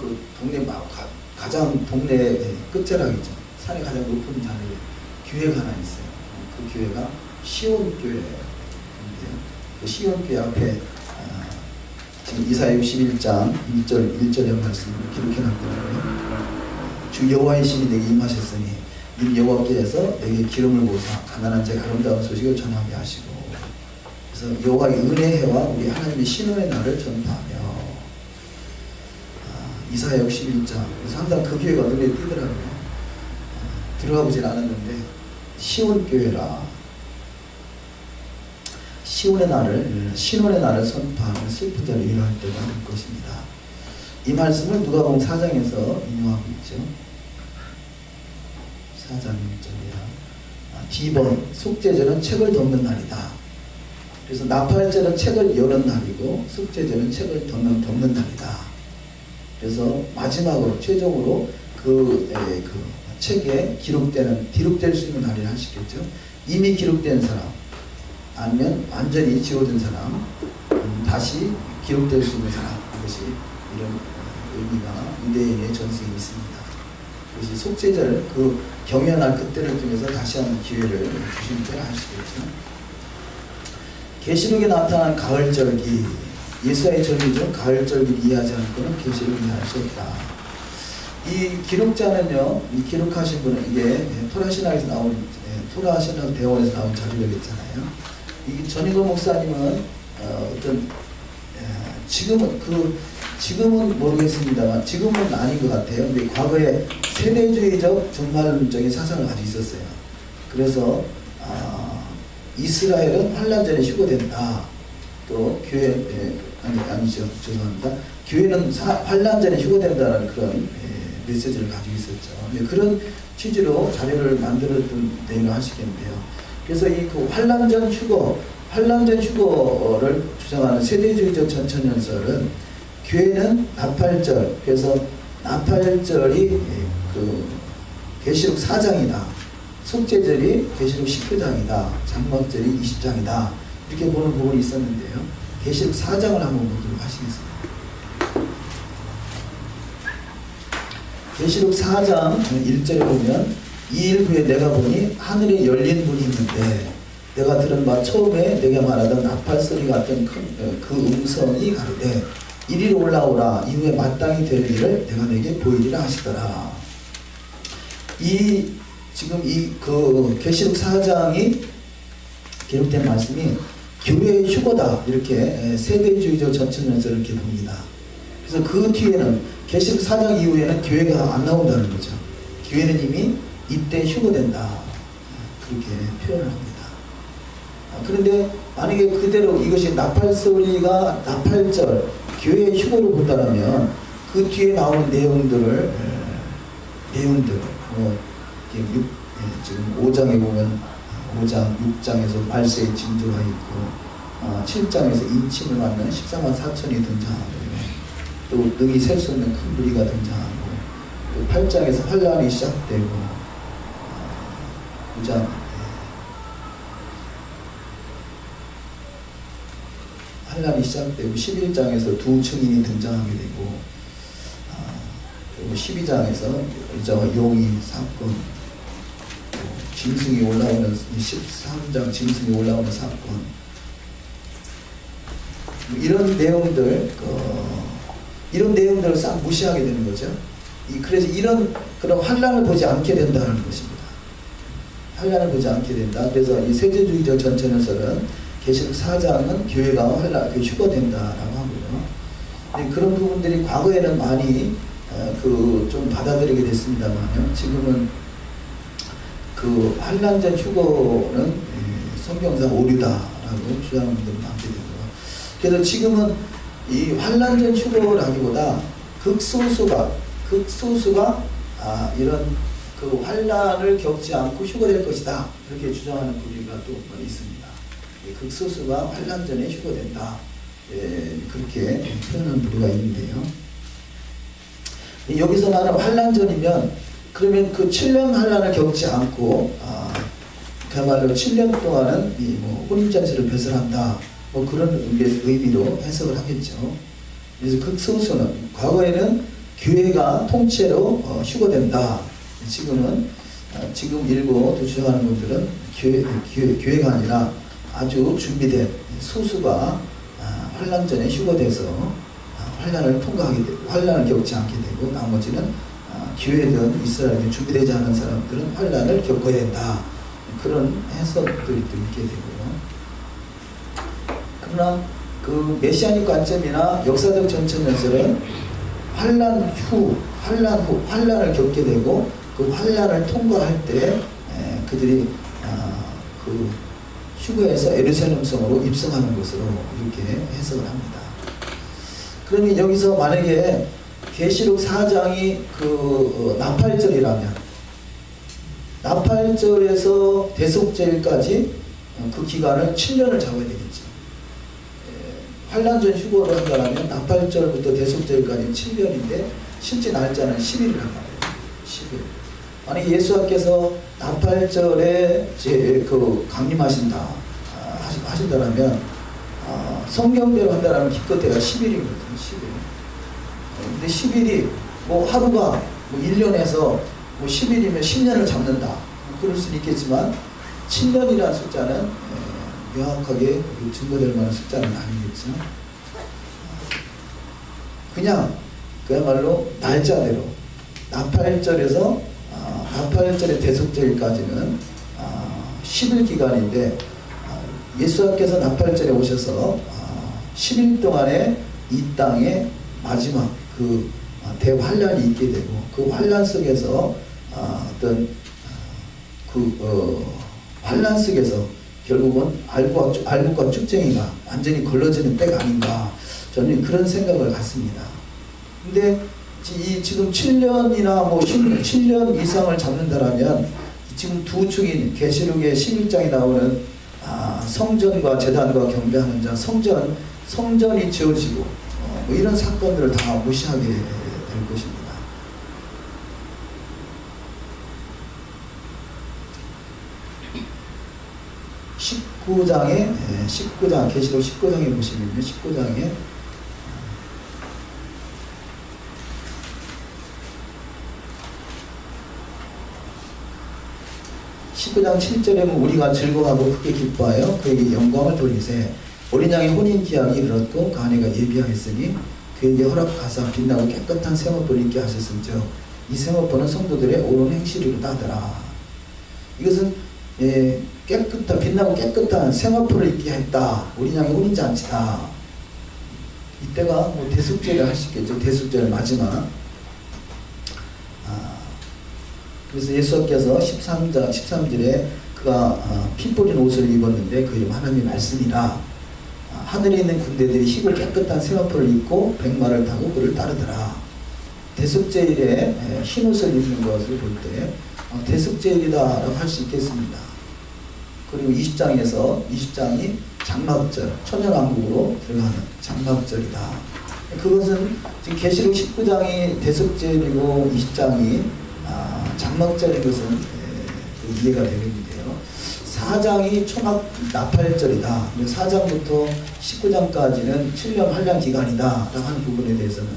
동네 끝자락이죠. 산의 가장 높은 자리에 교회가 하나 있어요. 그 교회가 시온 교회예요. 그 시온 교회 앞에 지금 이사야 61장 1절의 말씀을 기록해놨더라고요. 주 여호와의 신이 내게 임하셨으니 이 여호와께서 내게 기름을 부으사 가난한 자에게 아름다운 소식을 전하게 하시고, 그래서 여호와의 은혜해와 우리 하나님의 신원의 날을 전파하며, 이사야 61장, 그래서 항상 그 교회가 눈에 띄더라고요. 들어가 보진 않았는데 시온 교회라. 신원의 날을 선포하는 슬픈 자를 위로할 때가 될 것입니다. 이 말씀을 누가복음 4장에서 인용하고 있죠. 4장 1절이야. D번 속죄절은 책을 덮는 날이다. 그래서 나팔절은 책을 여는 날이고 속죄절은 책을 덮는 날이다. 그래서 마지막으로 최종으로 그 책에 기록될 수 있는 날이라 하시겠죠. 이미 기록된 사람 아니면 완전히 지워진 사람, 다시 기록될 수 있는 사람, 이것이 이런 의미가 유대인의 전승이 있습니다. 그것이 속죄절 그 경연할 그때를 통해서 다시 한번 기회를 주시니까 할 수도 있죠. 계시록에 나타난 가을절기, 예수의 절기죠. 가을절기를 이해하지 않고는 계시록을 이해할 수 없다. 이 기록자는요, 이 기록하신 분은 이게 토라신학에서 나온, 토라신학 대원에서 나온 자료였잖아요. 이 전인권 목사님은 어떤 지금은 모르겠습니다만 지금은 아닌 것 같아요. 근데 과거에 세대주의적 종말론적인 사상을 가지고 있었어요. 그래서 이스라엘은 환란 전에 휴거된다. 또 교회 아니죠. 죄송합니다. 교회는 환란 전에 휴거된다는 그런 메시지를 가지고 있었죠. 그런 취지로 자료를 만들었던 내용을 하시겠는데요. 그래서 이 그 환란 전 휴거를 주장하는 세대주의적 전천연설은 교회는 나팔절, 그래서 나팔절이 그 계시록 4장이다. 속죄절이 계시록 19장이다. 장막절이 20장이다. 이렇게 보는 부분이 있었는데요. 계시록 4장을 한번 보도록 하시겠습니다. 계시록 4장 1절에 보면 이 일 후에 내가 보니 하늘에 열린 문이 있는데 내가 들은 바 처음에 내게 말하던 나팔소리 같은 그 음성이 가로되 이리로 올라오라. 이후에 마땅히 될 일을 내가 내게 보이리라 하시더라. 지금 그 계시록 4장이 기록된 말씀이 교회의 휴거다. 이렇게 세대주의적 전천연설을 이렇게 봅니다. 그래서 그 뒤에는 계시록 4장 이후에는 교회가 안 나온다는 거죠. 교회는 이미 이때 휴거된다. 그렇게 표현을 합니다. 그런데 만약에 그대로 이것이 나팔소리가 나팔절, 교회의 휴거로 본다면 그 뒤에 나오는 내용들 지금 5장에 보면 5장, 6장에서 말세의 징조가 있고 7장에서 인침을 받는 14만 4천이 등장하고 또 능히 셀 수 없는 큰 무리가 등장하고 또 8장에서 환란이 시작되고 9장 환란이 시작되고 11장에서 두 증인이 등장하게 되고 그리고 12장에서 의자와 용의 사건, 짐승이 올라오는 13장 짐승이 올라오는 사건, 이런 내용들을 싹 무시하게 되는 거죠. 그래서 그런 환란을 보지 않게 된다는 것입니다. 환란을 보지 않게 된다. 그래서 이 세대주의적 전천연설은 계시록 4장은 교회가 휴거된다라고 하고요. 그런 부분들이 과거에는 많이 좀 받아들이게 됐습니다만요. 지금은 그 환란 전 휴거는 성경상 오류다라고 주장하는 분들이 많게 되고요. 그래서 지금은 이 환란 전 휴거라기보다 극소수가 이런 그 환란을 겪지 않고 휴거될 것이다. 이렇게 주장하는 부류가 또 있습니다. 극소수가 환란 전에 휴거된다. 그렇게 표현하는 부류가 있는데요. 여기서 말하는 환란 전이면 그러면 그 7년 환란을 겪지 않고 그야말로 7년 동안은 혼인잔치를 배설한다. 그런 의미로 해석을 하겠죠. 그래서 극소수는 과거에는 교회가 통째로 휴거된다. 지금 일부 주장하는 분들은 교회가 아니라 아주 준비된 소수가 환란 전에 휴거돼서 환란을 겪지 않게 되고 나머지는 교회든 이스라엘든 준비되지 않은 사람들은 환란을 겪어야 된다. 그런 해석들이 또 있게 되고요. 그러나 그 메시아닉 관점이나 역사적 전천연설은 환란 후 환란을 겪게 되고 그 환란을 통과할 때 그들이 그 휴거에서 예루살렘 성으로 입성하는 것으로 이렇게 해석을 합니다. 그러면 여기서 만약에 계시록 4장이 그 나팔절이라면 나팔절에서 대속절까지 그 기간을 7년을 잡아야 되겠죠. 환란 전 휴거를 한다면 나팔절부터 대속절까지 7년인데 실제 날짜는 10일이란 말이에요. 10일. 만약에 예수님께서 나팔절에 하신다면 성경대로 한다면 기껏해야 10일이거든요. 10일. 근데 10일이 뭐 하루가 뭐 1년에서 뭐 10일이면 10년을 잡는다. 그럴 수는 있겠지만 7년이라는 숫자는 명확하게 증거될 만한 숫자는 아니겠죠. 그냥 그야말로 날짜대로 나팔절에서 나팔절의 대속절까지는 10일 기간인데 예수님께서 나팔절에 오셔서 10일 동안에 이 땅에 마지막 그 대환란이 있게 되고 그 환란 속에서 어떤 환란 속에서 결국은 알곡과 쭉쟁이가 완전히 걸러지는 때가 아닌가 저는 그런 생각을 갖습니다. 근데 지금 7년이나 뭐 7년 이상을 잡는다라면 지금 두 축인 계시록의 11장에 나오는 성전과 제단과 경배하는 자 성전이 지어지고 뭐 이런 사건들을 다 무시하게 될 것입니다. 계시록 19장에 보시면요. 19장에 19장 7절에 보면 우리가 즐거워하고 크게 기뻐하여 그에게 영광을 돌리세 어린 양의 혼인 기약이 이르렀고 그 아내가 예비하였으니 그에게 허락하사 빛나고 깨끗한 세마포를 입게 하셨음즉 이 세마포는 성도들의 옳은 행실이로 따더라. 이것은 빛나고 깨끗한 세마포를 입게 했다. 어린 양의 혼인 잔치다. 이때가 뭐 대속죄를 할 수 있겠죠. 대속죄를 마지막. 그래서 예수께서 13절에 그가 피 뿌린 옷을 입었는데 그 이름 하나님의 말씀이라. 하늘에 있는 군대들이 희고 깨끗한 세마포를 입고 백마를 타고 그를 따르더라. 대속죄일에 흰 옷을 입는 것을 볼 때 대속죄일이다라고 할 수 있겠습니다. 그리고 20장이 장막절, 천년왕국으로 들어가는 장막절이다. 그것은 지금 계시록 19장이 대속죄일이고 20장이 장막절인 것은 이해가 되는데요. 4장이 초막 나팔절이다. 4장부터 19장까지는 7년 환란 기간이다 라고 하는 부분에 대해서는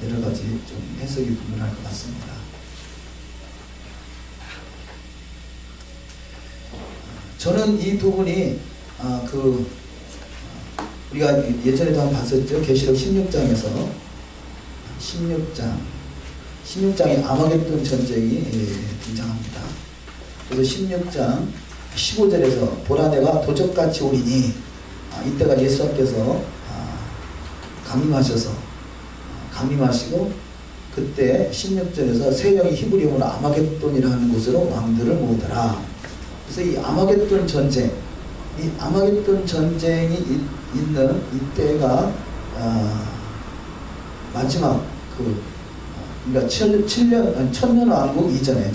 여러 가지 좀 해석이 분분할 것 같습니다. 저는 이 부분이 우리가 예전에도 한번 봤었죠. 계시록 16장에서 16장에 아마겟돈 전쟁이 등장합니다. 그래서 16장 15절에서 보라 내가 도적같이 오리니 이때가 예수님께서 강림하시고 그때 16절에서 세 영이 히브리어로 아마겟돈이라 하는 곳으로 왕들을 모으더라. 그래서 이 아마겟돈 전쟁이 있는 이때가 마지막 그러니까 천년왕국 이전에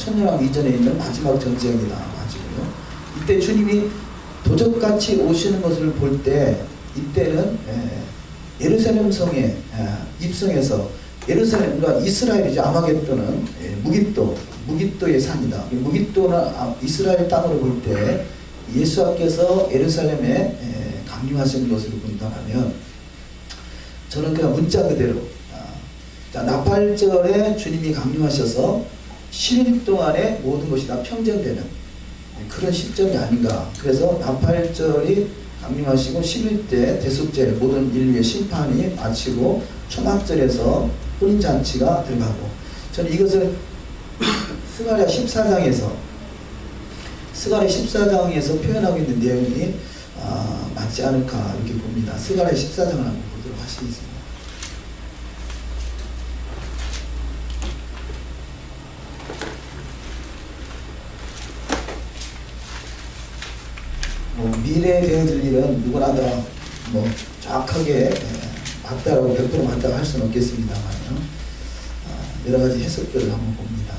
있는 마지막 전쟁이다. 맞고요. 이때 주님이 도적같이 오시는 것을 볼 때 이때는 예루살렘 성에 입성해서 예루살렘, 그러니까 이스라엘이죠. 아마겟돈은 무깃도의 산이다. 무깃도는 이스라엘 땅으로 볼 때 예수께서 예루살렘에 강림하신 것으로 본다면 저는 그냥 문자 그대로 나팔절에 주님이 강림하셔서 10일 동안에 모든 것이 다 평정되는 그런 시점이 아닌가. 그래서 나팔절이 강림하시고 10일 때 대속죄 모든 인류의 심판이 마치고 초막절에서 혼인잔치가 들어가고 저는 이것을 스가랴 14장에서 표현하고 있는 내용이 맞지 않을까 이렇게 봅니다. 스가랴 14장을 한번 보도록 하시겠습니다. 미래에 되어질 일은 누구나 다 정확하게 맞다라고 100% 맞다고 할 수는 없겠습니다만 여러 가지 해석들을 한번 봅니다.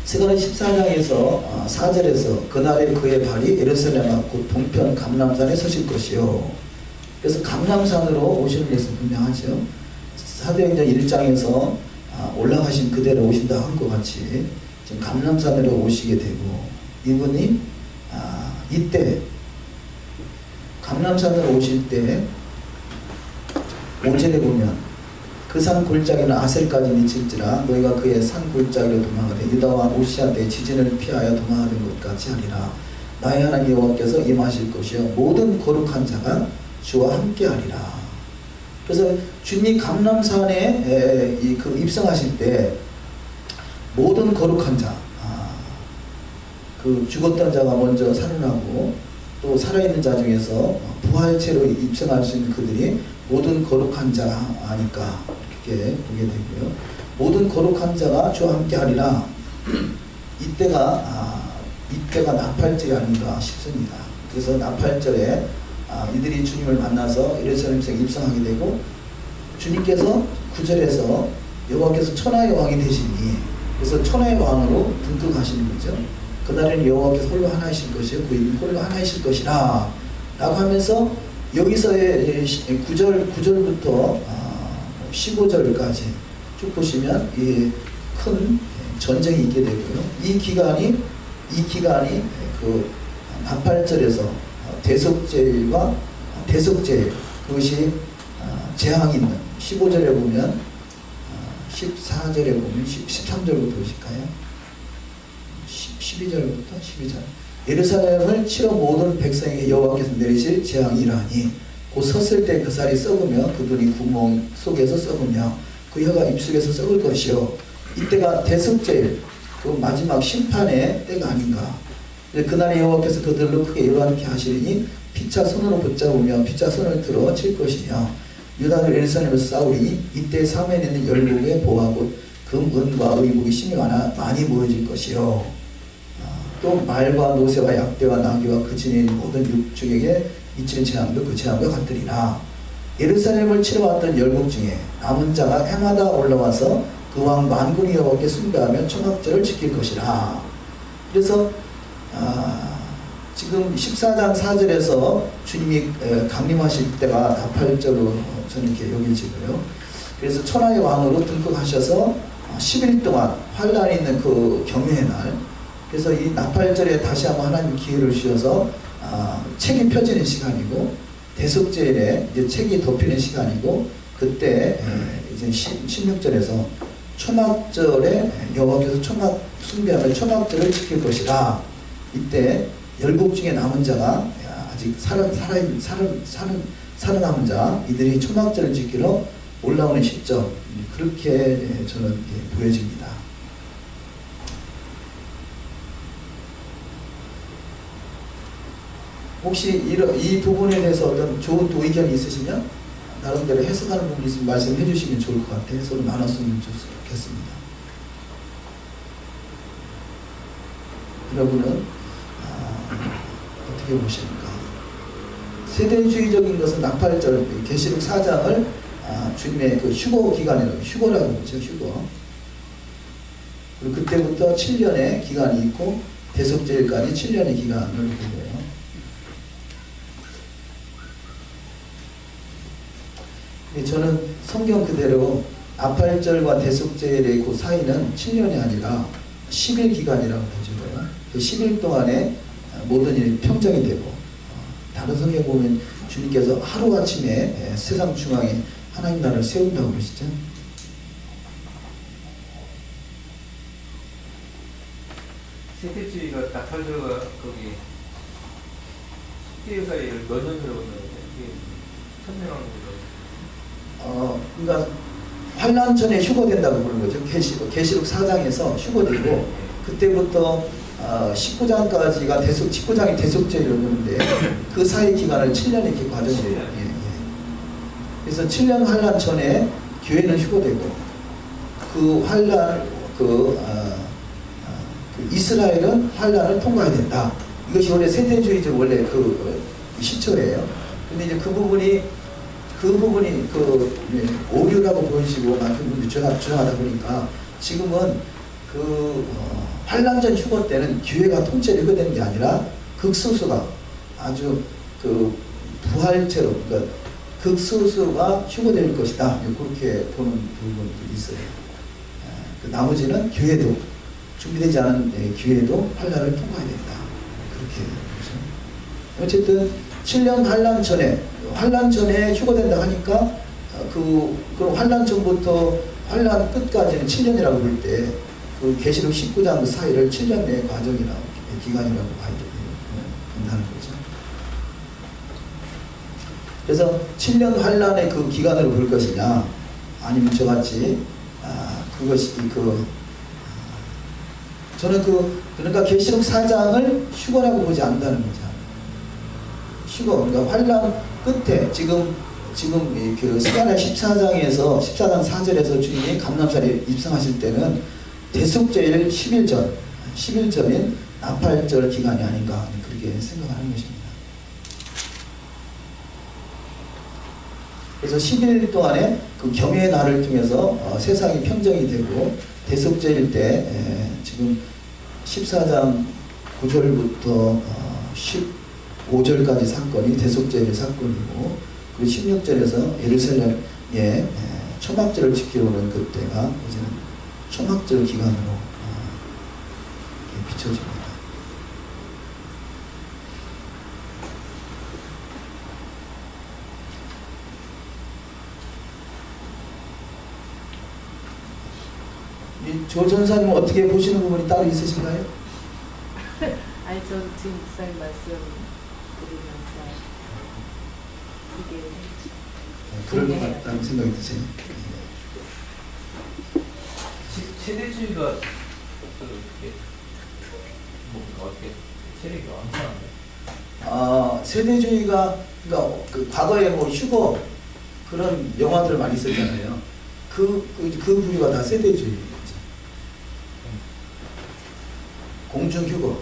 스가랴 14장에서 4절에서 그날에 그의 발이 예루살렘 곧 동편 감람산에 서실 것이요. 그래서 감람산으로 오시는 것은 분명하죠. 사도행전 1장에서 올라가신 그대로 오신다 한 것 같이 지금 감람산으로 오시게 되고 이분이 이때 감람산으로 오실 때 5절에 보면 그 산 골짜기는 아셀까지 미칠지라 너희가 그의 산 골짜기로 도망하되 유다와 오시아때 지진을 피하여 도망하는 것 같이 하리라. 나의 하나님 여호와께서 임하실 것이요 모든 거룩한 자가 주와 함께하리라. 그래서 주님이 감람산에 그 입성하실 때 모든 거룩한 자, 그 죽었던 자가 먼저 살아나고 또 살아있는 자 중에서 부활체로 입성할 수 있는 그들이 모든 거룩한 자니까 이렇게 보게 되고요. 모든 거룩한 자가 주와 함께하리라. 이때가 나팔절이 아닌가 싶습니다. 그래서 나팔절에 이들이 주님을 만나서 예루살렘에 입성하게 되고 주님께서 9절에서 여호와께서 천하의 왕이 되시니 그래서 천하의 왕으로 등극하시는 거죠. 그날에는 여호와께서 홀로 하나이실 것이요 그 이름 홀로 하나이실 것이라 라고 하면서 여기서의 9절부터 15절까지 쭉 보시면 큰 전쟁이 있게 되고요. 이 기간이 그 나팔절에서 대속제일과 대속제일 그것이 재앙이 있는 15절에 보면 14절에 보면 13절부터 보실까요? 12절부터 12절 예루살렘을 치러 모든 백성에게 여호와께서 내리실 재앙이라니 곧 섰을 때 그 쌀이 썩으며 그분이 구멍 속에서 썩으며 그 혀가 입속에서 썩을 것이요 이때가 대속제일 그 마지막 심판의 때가 아닌가. 그날에 여호와께서 그들로 크게 열받게 하시리니 피차 손으로 붙잡으며 피차 손을 들어 칠 것이며 유다를 예루살렘에서 싸우리니 이때 사면에 있는 열국의 보화고 금, 은과 의복이 심히 많이 모여질 것이요 또 말과 노새와 약대와 나귀와 그 진에 있는 모든 육축에게 미치는 재앙도 그 재앙과 같으리라. 예루살렘을 치러 왔던 열국 중에 남은 자가 해마다 올라와서 그 왕 만군의 여호와께 숭배하며 초막절을 지킬 것이라. 그래서 지금 14장 4절에서 주님이 강림하실 때가 나팔절로 저는 이렇게 여겨지고요. 그래서 천하의 왕으로 등극하셔서 10일 동안 환란이 있는 그 경유의 날 그래서 이 나팔절에 다시 한번 하나님 기회를 주셔서 책이 펴지는 시간이고 대속제일에 이제 책이 덮이는 시간이고 그때 이제 16절에서 초막절에 여호와께서 초막 숭배하며 초막절을 지킬 것이라. 이때 열국 중에 남은 자가 아직 살아남은 자 이들이 초막절을 지키러 올라오는 시점 그렇게 저는 보여집니다. 혹시 이 부분에 대해서 어떤 좋은 의견이 있으시면 나름대로 해석하는 부분이 있으면 말씀해 주시면 좋을 것 같아요. 서로 나눴으면 좋겠습니다. 여러분은 어떻게 보십니까? 세대주의적인 것은 나팔절 계시록 4장을 주님의 그 휴거 기간이라고 휴거라고 그러죠. 휴거. 그리고 그때부터 7년의 기간이 있고 대속제일까지 7년의 기간을 보고요. 저는 성경 그대로 나팔절과 대속제일의 그 사이는 7년이 아니라 10일 기간이라고 보여줘요. 그 10일 동안에 모든 일이 평정이 되고 다른 성경 보면 주님께서 하루아침에 세상 중앙에 하나님 나라를 세운다고 그러시죠. 세대주의가 나팔절과 거기 숙제 사이를 몇 년이라고 하는데 이게 천년왕 그러니까 환란 전에 휴거된다고 그러는 거죠. 계시록 4장에서 휴거되고 그때부터 19장까지가 19장이 대속제일을 보는데 그 사이 기간을 7년의 이렇게 과정이에요. 그래서 7년 환란 전에 교회는 휴거되고 그 환란 그 이스라엘은 환란을 통과해야 된다. 이것이 원래 세대주의적 원래 그 시초예요. 근데 이제 그 부분이 오류라고 보이시고 많은 분들이 주장하다 보니까 지금은 환란 전 휴거 때는 교회가 통째로 휴거되는 게 아니라 극소수가 아주 그 부활체로 그러니까 극소수가 휴거될 것이다. 그렇게 보는 부분도 있어요. 그 나머지는 교회도 준비되지 않은 교회도 환란을 통과해야 된다. 그렇게 보죠. 어쨌든 7년 환란 전에 휴거된다 하니까 그 환란 전부터 환란 끝까지는 7년이라고 볼 때 그 계시록 19장 그 사이를 7년의 과정이라고 기간이라고 봐야 된다는 거죠. 그래서 7년 환란의 그 기간으로 볼 것이냐, 아니면 저같이 그것이 저는 그러니까 계시록 4장을 휴거라고 보지 않는다는 거죠. 휴거, 그러니까 환란 끝에 지금 그 스가랴 14장에서 14장 4절에서 주님이 감람산에 입성하실 때는 대속죄일 10일 전인 나팔절 기간이 아닌가 그렇게 생각하는 것입니다. 그래서 10일 동안에 그 경외의 날을 통해서 세상이 평정이 되고 대속죄일 때 지금 14장 9절부터 15절까지 사건이 대속죄일 사건이고, 그리고 16절에서 예루살렘에 초막절을 지켜오는 그때가 이제는 초막절 기간으로 비춰집니다. 조 전사님은 어떻게 보시는 부분이 따로 있으신가요? 아니, 전 지금 목사님 말씀 들으면서 이게 그럴 것 같다는 생각이 드세요. 세대주의가 그렇게 뭔가 어떻게 세력이 왕성한데? 세대주의가 그러니까 그 과거에 뭐 휴거 그런 영화들 많이 있었잖아요. 그 부류가 다 세대주의죠. 공중 휴거,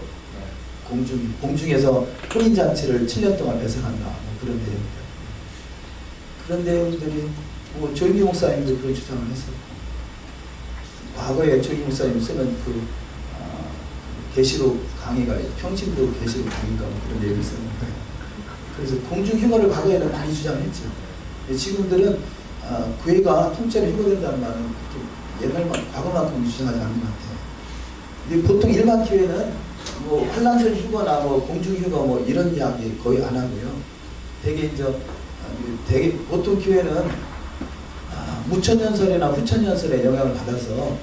공중에서 혼인 잔치를 7년 동안 배설한다. 뭐 그런 내용들. 그런 내용들이 뭐 조인기 목사님도 그런 주장을 했었고, 과거에 조인기 목사님 쓰는 계시록 강의가 평신도 계시록 강의가 뭐 그런 내용이 있었는데, 그래서 공중 휴거를 과거에는 많이 주장했죠. 지금들은 교회가 통째로 휴거된다는 말은 과거만큼 주장하지 않는 것 같아요. 근데 보통 일반 교회는 뭐 환란절 휴거나 뭐 공중 휴거 뭐 이런 이야기 거의 안 하고요. 되게 보통 교회는 무천년설이나 후천년설의 영향을 받아서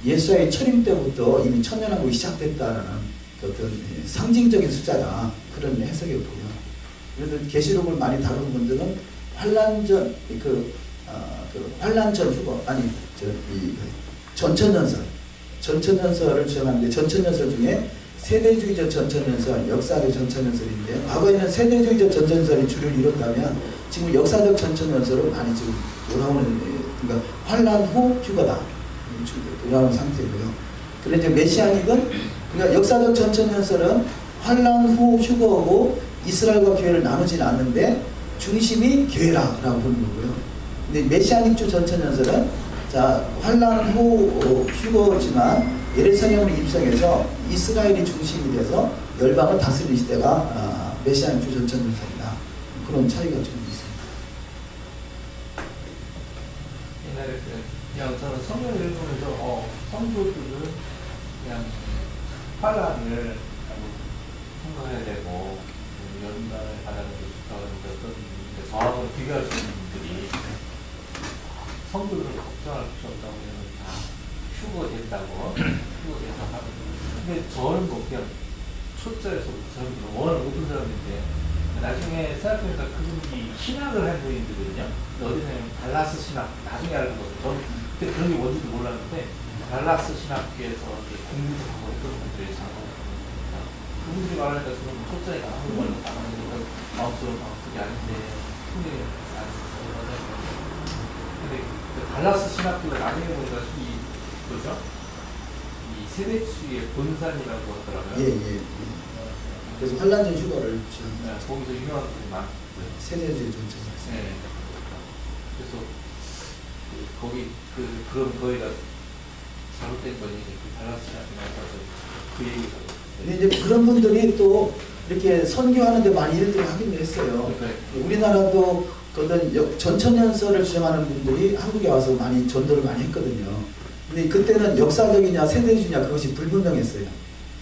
예수의 철임 때부터 이미 천년왕국이 시작됐다는 어떤 상징적인 숫자다, 그런 해석이었고요. 그래서 계시록을 많이 다루는 분들은 환란전 환란전 휴거 전천년설을 주장하는데, 전천년설 중에 세대주의적 전천년설, 역사적 전천년설인데, 과거에는 세대주의적 전천년설이 주를 이뤘다면 지금 역사적 전천년설은 많이 지금 돌아오는, 그러니까 환란 후 휴거다 돌아오는 상태고요. 그런데 메시아닉은 그러니까 역사적 전천년설은 환란 후 휴거고 이스라엘과 교회를 나누지는 않는데 중심이 교회라고 보는 거고요. 근데 메시아닉주 전천년설은 환란 후 휴거지만 예루살렘으로 입성해서 이스라엘이 중심이 돼서 열방을 다스리는 시대가 메시아닉주 전천년설이다. 그런 차이가 좀 있습니다. 옛날에 그냥 저는 성경 읽으면서 성도들은 그냥 환란을 생각해야 되고 연단을 받아야 되고 어떤 저하고 비교할 수 있는 분들이 성도들은 걱정할 필요 없다고 그냥 다 휴거된다고 휴거돼서 하거든요. 근데 저는 뭐 그냥 초짜에서부터 저는 워낙 높은 사람인데 나중에 생각해보니까 그분이 신학을 한 분이거든요. 어디냐면 달라스 신학, 나중에 알고 저는 그때 그런 게 뭔지도 몰랐는데 달라스 신학교에서 공부하고 했던 분들이 있어요. 그분들이 말하니까 저는 초짜니까 한국말로 나가는 거 마음속으로 그게 아닌데 굉장히 안 맞아요. 근데 달라스 신학교가 나중에 보니까 뭐죠? 이 세대주의의 본산이라고 하더라고요. 예. 그래서 환란전 휴거를 거기서 유명한 분이 많고요. 세대주의 전체가. 네. 그래서 거기 그런 거기가 잘못된 거니 달라스 신학교 나와서 그 얘기가. 근데 이제 그런 분들이 또 이렇게 선교하는데 많이 일들을 하긴 했어요. 우리나라도 어떤 전천년설을 주장하는 분들이 한국에 와서 많이 전도를 많이 했거든요. 근데 그때는 역사적이냐 세대주의냐 그것이 불분명했어요.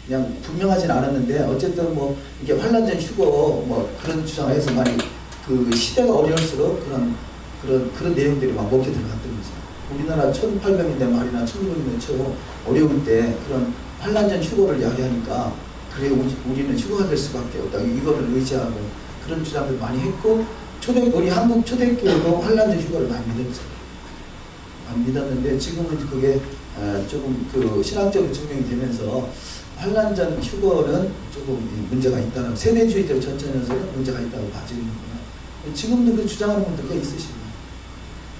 그냥 분명하진 않았는데 어쨌든 뭐 이게 환란전 휴거 뭐 그런 주장을 해서 많이 그 시대가 어려울수록 그런 그런 내용들이 막 먹혀 들어갔던 거죠. 우리나라 1800년대 말이나 1900년대 초 어려울 때 그런 환란전 휴거를 이야기하니까 그래 우리는 휴거가 될 수밖에 없다. 이거를 의지하고 그런 주장들 많이 했고 우리 한국 초대교회도 환란전 휴거를 많이 믿었죠. 안 믿었는데 지금은 그게 조금 그 신학적으로 증명이 되면서 환란전 휴거는 조금 문제가 있다는 세대주의적 전천연설은 문제가 있다고 봐지는구나. 지금도 그 주장하는 분들 꽤 있으시고.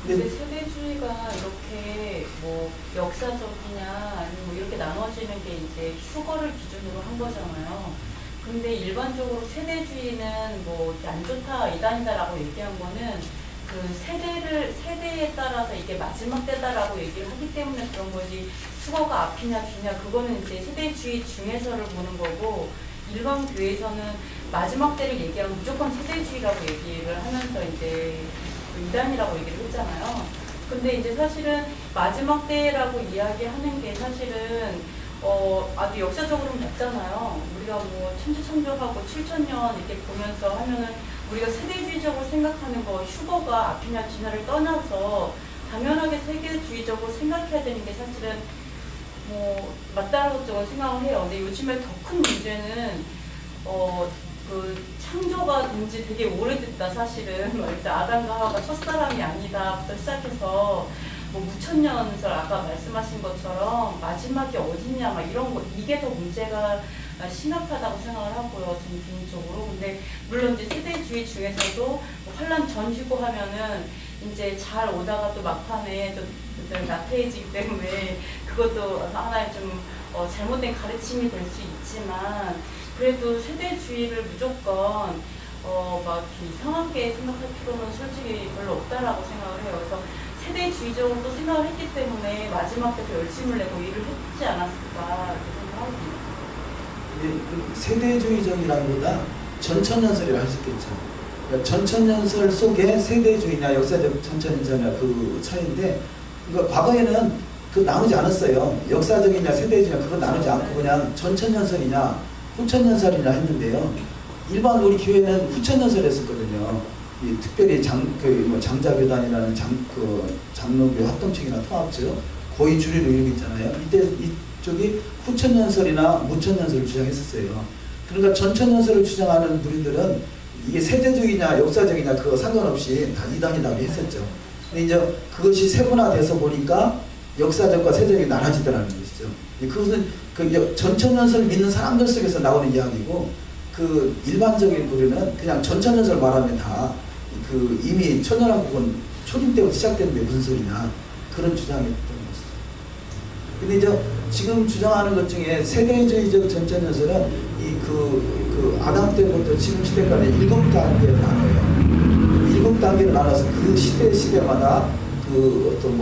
근데 세대주의가 이렇게 뭐 역사적이냐 아니면 뭐 이렇게 나눠지는 게 이제 휴거를 기준으로 한 거잖아요. 근데 일반적으로 세대주의는 뭐 안 좋다 이단이다라고 얘기한 거는 그 세대에 따라서 이게 마지막 때다라고 얘기를 하기 때문에 그런 거지, 휴거가 앞이냐 뒤냐 그거는 이제 세대주의 중에서를 보는 거고, 일반 교회에서는 마지막 때를 얘기하면 무조건 세대주의라고 얘기를 하면서 이제 이단이라고 얘기를 했잖아요. 근데 이제 사실은 마지막 때라고 이야기하는 게 사실은 아주 역사적으로는 맞잖아요. 우리가 뭐 천지천조하고 7,000년 이렇게 보면서 하면은 우리가 세대주의적으로 생각하는 거 휴거가 앞이냐 뒤냐를 떠나서 당연하게 세계주의적으로 생각해야 되는 게 사실은 뭐 맞다라고 저는 생각을 해요. 근데 요즘에 더 큰 문제는 그 창조가 된 지 되게 오래됐다 사실은. 아담과 하와가 첫사람이 아니다부터 시작해서 뭐 무천년설 아까 말씀하신 것처럼 마지막이 어딨냐 막 이런 거, 이게 더 문제가 심각하다고 생각을 하고요, 저는 개인적으로. 근데 물론 이제 세대주의 중에서도 뭐 환란 전 휴거하면은 이제 잘 오다가 또 막판에 또 나태해지기 때문에 그것도 하나의 좀 잘못된 가르침이 될 수 있지만, 그래도 세대주의를 무조건 막 이상하게 생각할 필요는 솔직히 별로 없다라고 생각을 해요. 그래서 세대주의적으로 또 생각을 했기 때문에 마지막 때 더 열심을 내고 일을 했지 않았을까 이렇게 생각합니다. 세대주의적이라기보다 전천연설이라 할 수 있겠죠. 그러니까 전천연설 속에 세대주의냐 역사적 전천연설이냐 그 차이인데, 그러니까 과거에는 그 나누지 않았어요. 역사적이냐 세대주의냐 그거 나누지 않고 그냥 전천연설이냐 후천연설이냐 했는데요. 일반 우리 교회는 후천연설 했었거든요. 특별히 장자교단이라는 장로교 합동체계나 통합죠. 고위 주류로 이런 게 있잖아요. 이때 이쪽이 후천연설이나 무천연설을 주장했었어요. 그러니까 전천연설을 주장하는 분들은 이게 세대적이냐 역사적이냐 그거 상관없이 다 이단이라고 했었죠. 근데 이제 그것이 세분화돼서 보니까 역사적과 세대적이 나눠지더라는 것이죠. 그것은 그 전천연설을 믿는 사람들 속에서 나오는 이야기고, 그 일반적인 부류는 그냥 전천연설 말하면 다 그 이미 천연왕국은 초림 때부터 시작됐는데 무슨 소리냐 그런 주장이었던 것이죠. 근데 이제 지금 주장하는 것 중에 세대주의적 전천연설은 그 아담 때부터 지금 시대까지 7단계로 나눠요. 7단계로 나눠서 그 시대마다 그 어떤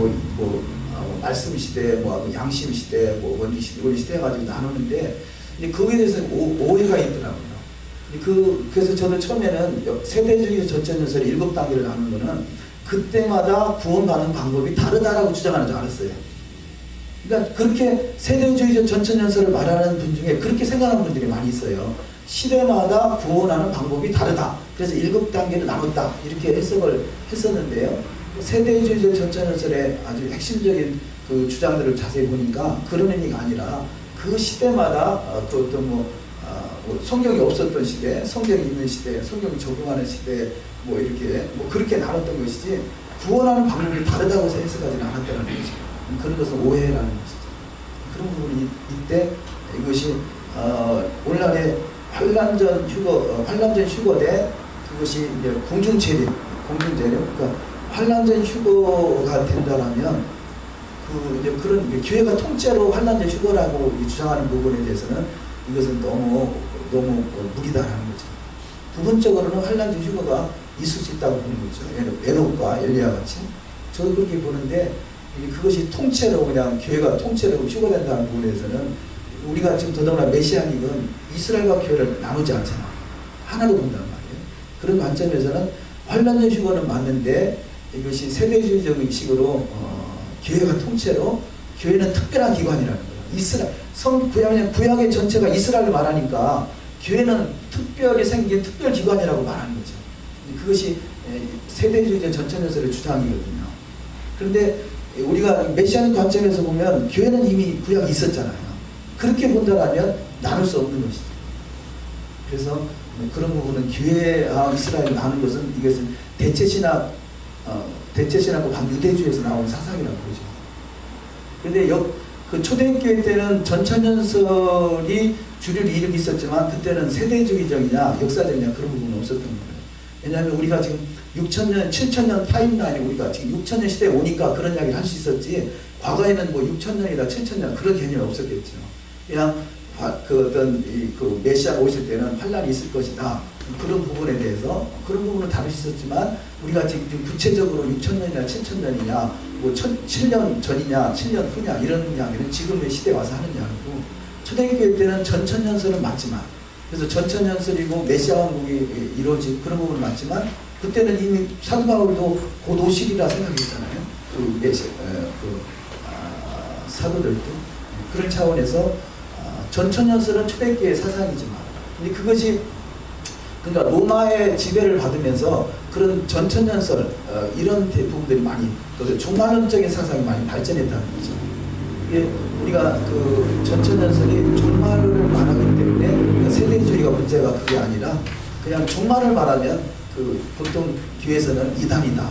말씀 시대, 뭐 양심 시대, 뭐 원리 시대, 원리 시대 해가지고 나누는데, 이제 거기에 대해서 오해가 있더라고요. 그래서 저도 처음에는 세대주의 전천연설의 7단계를 나누는 거는 그때마다 구원받는 방법이 다르다라고 주장하는 줄 알았어요. 그러니까 그렇게 세대주의적 전천연설을 말하는 분 중에 그렇게 생각하는 분들이 많이 있어요. 시대마다 구원하는 방법이 다르다. 그래서 7단계를 나눴다. 이렇게 해석을 했었는데요. 세대주의적 전천연설의 아주 핵심적인 그 주장들을 자세히 보니까 그런 의미가 아니라 그 시대마다 또 성경이 없었던 시대, 성경이 있는 시대, 성경이 적용하는 시대, 뭐 이렇게 그렇게 나눴던 것이지 구원하는 방법이 다르다고 해석하지는 않았다는 거죠. 그런 것은 오해라는 것이죠. 그런 부분이 이때 이것이 오늘날의 환란전 휴거대 그것이 이제 공중재림. 그러니까 환란전 휴거가 된다라면 이제 그런 교회가 통째로 환란전 휴거라고 주장하는 부분에 대해서는 이것은 너무 무리다라는 거죠. 부분적으로는 환란전 휴거가 있을 수 있다고 보는 거죠. 에녹과 엘리야 같이. 저도 그렇게 보는데, 그것이 통째로 그냥 교회가 통째로 휴거된다는 부분에서는 우리가 지금 더더구나 메시아닉은 이스라엘과 교회를 나누지 않잖아. 하나로 본단 말이에요. 그런 관점에서는 환란전 휴거는 맞는데, 이것이 세대주의적 의식으로 교회가 통째로, 교회는 특별한 기관이라는 거예요. 구약의 전체가 이스라엘을 말하니까 교회는 특별히 생긴 특별 기관이라고 말하는 거죠. 그것이 세대주의적 전천연설의 주장이거든요. 그런데 우리가 메시아적 관점에서 보면 교회는 이미 구약이 있었잖아요. 그렇게 본다면 나눌 수 없는 것이죠. 그래서 그런 부분은 교회와 이스라엘이 나눈 것은 이것은 대체신학과 반유대주의에서 나온 사상이라고 그러죠. 그런데 그 초대교회 때는 전천연설이 주류를 이루고 있었지만 그때는 세대주의적이냐 역사적이냐 그런 부분은 없었던 거예요. 왜냐하면 우리가 지금 6천년, 7천년 타임라인에 우리가 지금 6천년 시대에 오니까 그런 이야기를 할 수 있었지 과거에는 뭐 6천년이다 7천년 그런 개념이 없었겠죠. 그냥 그 메시아가 오실 때는 환란이 있을 것이다. 그런 부분에 대해서 그런 부분은 다룰 수 있었지만 우리가 지금 구체적으로 6천년이나 7천년이냐 뭐 7년 전이냐 7년 후냐 이런 이야기는 지금의 시대에 와서 하는 이야기고 초대교회 때는 전천연설은 맞지만 그래서 전천연설이고 메시아 왕국이 이루어진 그런 부분은 맞지만 그때는 이미 사도 바울도 곧 오시리라 생각했잖아요. 사도들도 그런 차원에서 전천연설은 초대교회의 사상이지만 근데 그것이 그러니까 로마의 지배를 받으면서 그런 전천연설 이런 부분들이 많이 종말론적인 사상이 많이 발전했다는 거죠. 이게 우리가 그 전천연설이 종말을 말하기 때문에 세대주의가 문제가 그게 아니라 그냥 종말을 말하면 그 보통 교회에서는 이단이다.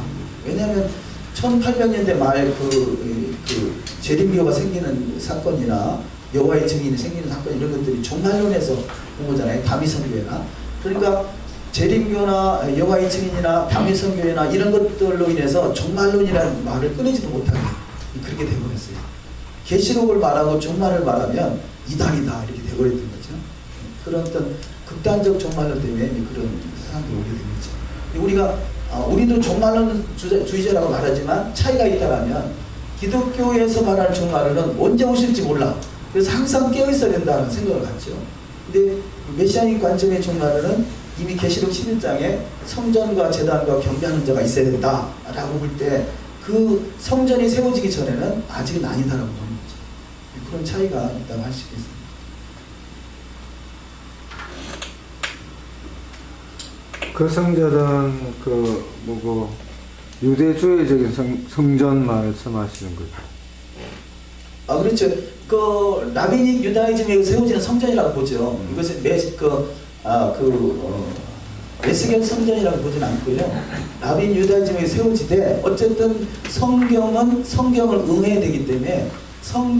왜냐하면 1800년대 말 그 재림교가 생기는 사건이나 여호와의 증인이 생기는 사건 이런 것들이 종말론에서 온 거잖아요. 다미선교회나 그러니까 재림교나 여호와의 증인이나 다미선교회나 이런 것들로 인해서 종말론이라는 말을 끊이지도 못하게 그렇게 되버렸어요. 계시록을 말하고 종말을 말하면 이단이다 이렇게 되버렸던 거죠. 그런 어떤 극단적 종말론 때문에 그런 사람들이 오게 된 거죠. 우리도 종말론 주의자라고 말하지만 차이가 있다라면 기독교에서 말하는 종말론은 언제 오실지 몰라. 그래서 항상 깨어있어야 된다는 생각을 갖죠. 근데 메시아닉 관점의 종말론은 이미 계시록 11장에 성전과 제단과 경배하는 자가 있어야 된다라고 볼 때 그 성전이 세워지기 전에는 아직은 아니다라고 보는 거죠. 그런 차이가 있다고 할 수 있겠습니다. 그 성전은 유대주의적인 성전 말씀하시는 거죠. 그렇죠. 그 라비닉 유다이즘에 세워지는 성전이라고 보죠. 이것은 메시겔 성전이라고 보진 않고요. 라빈 유다이즘에 세워지되 어쨌든 성경은 성경을 응해야 되기 때문에 성경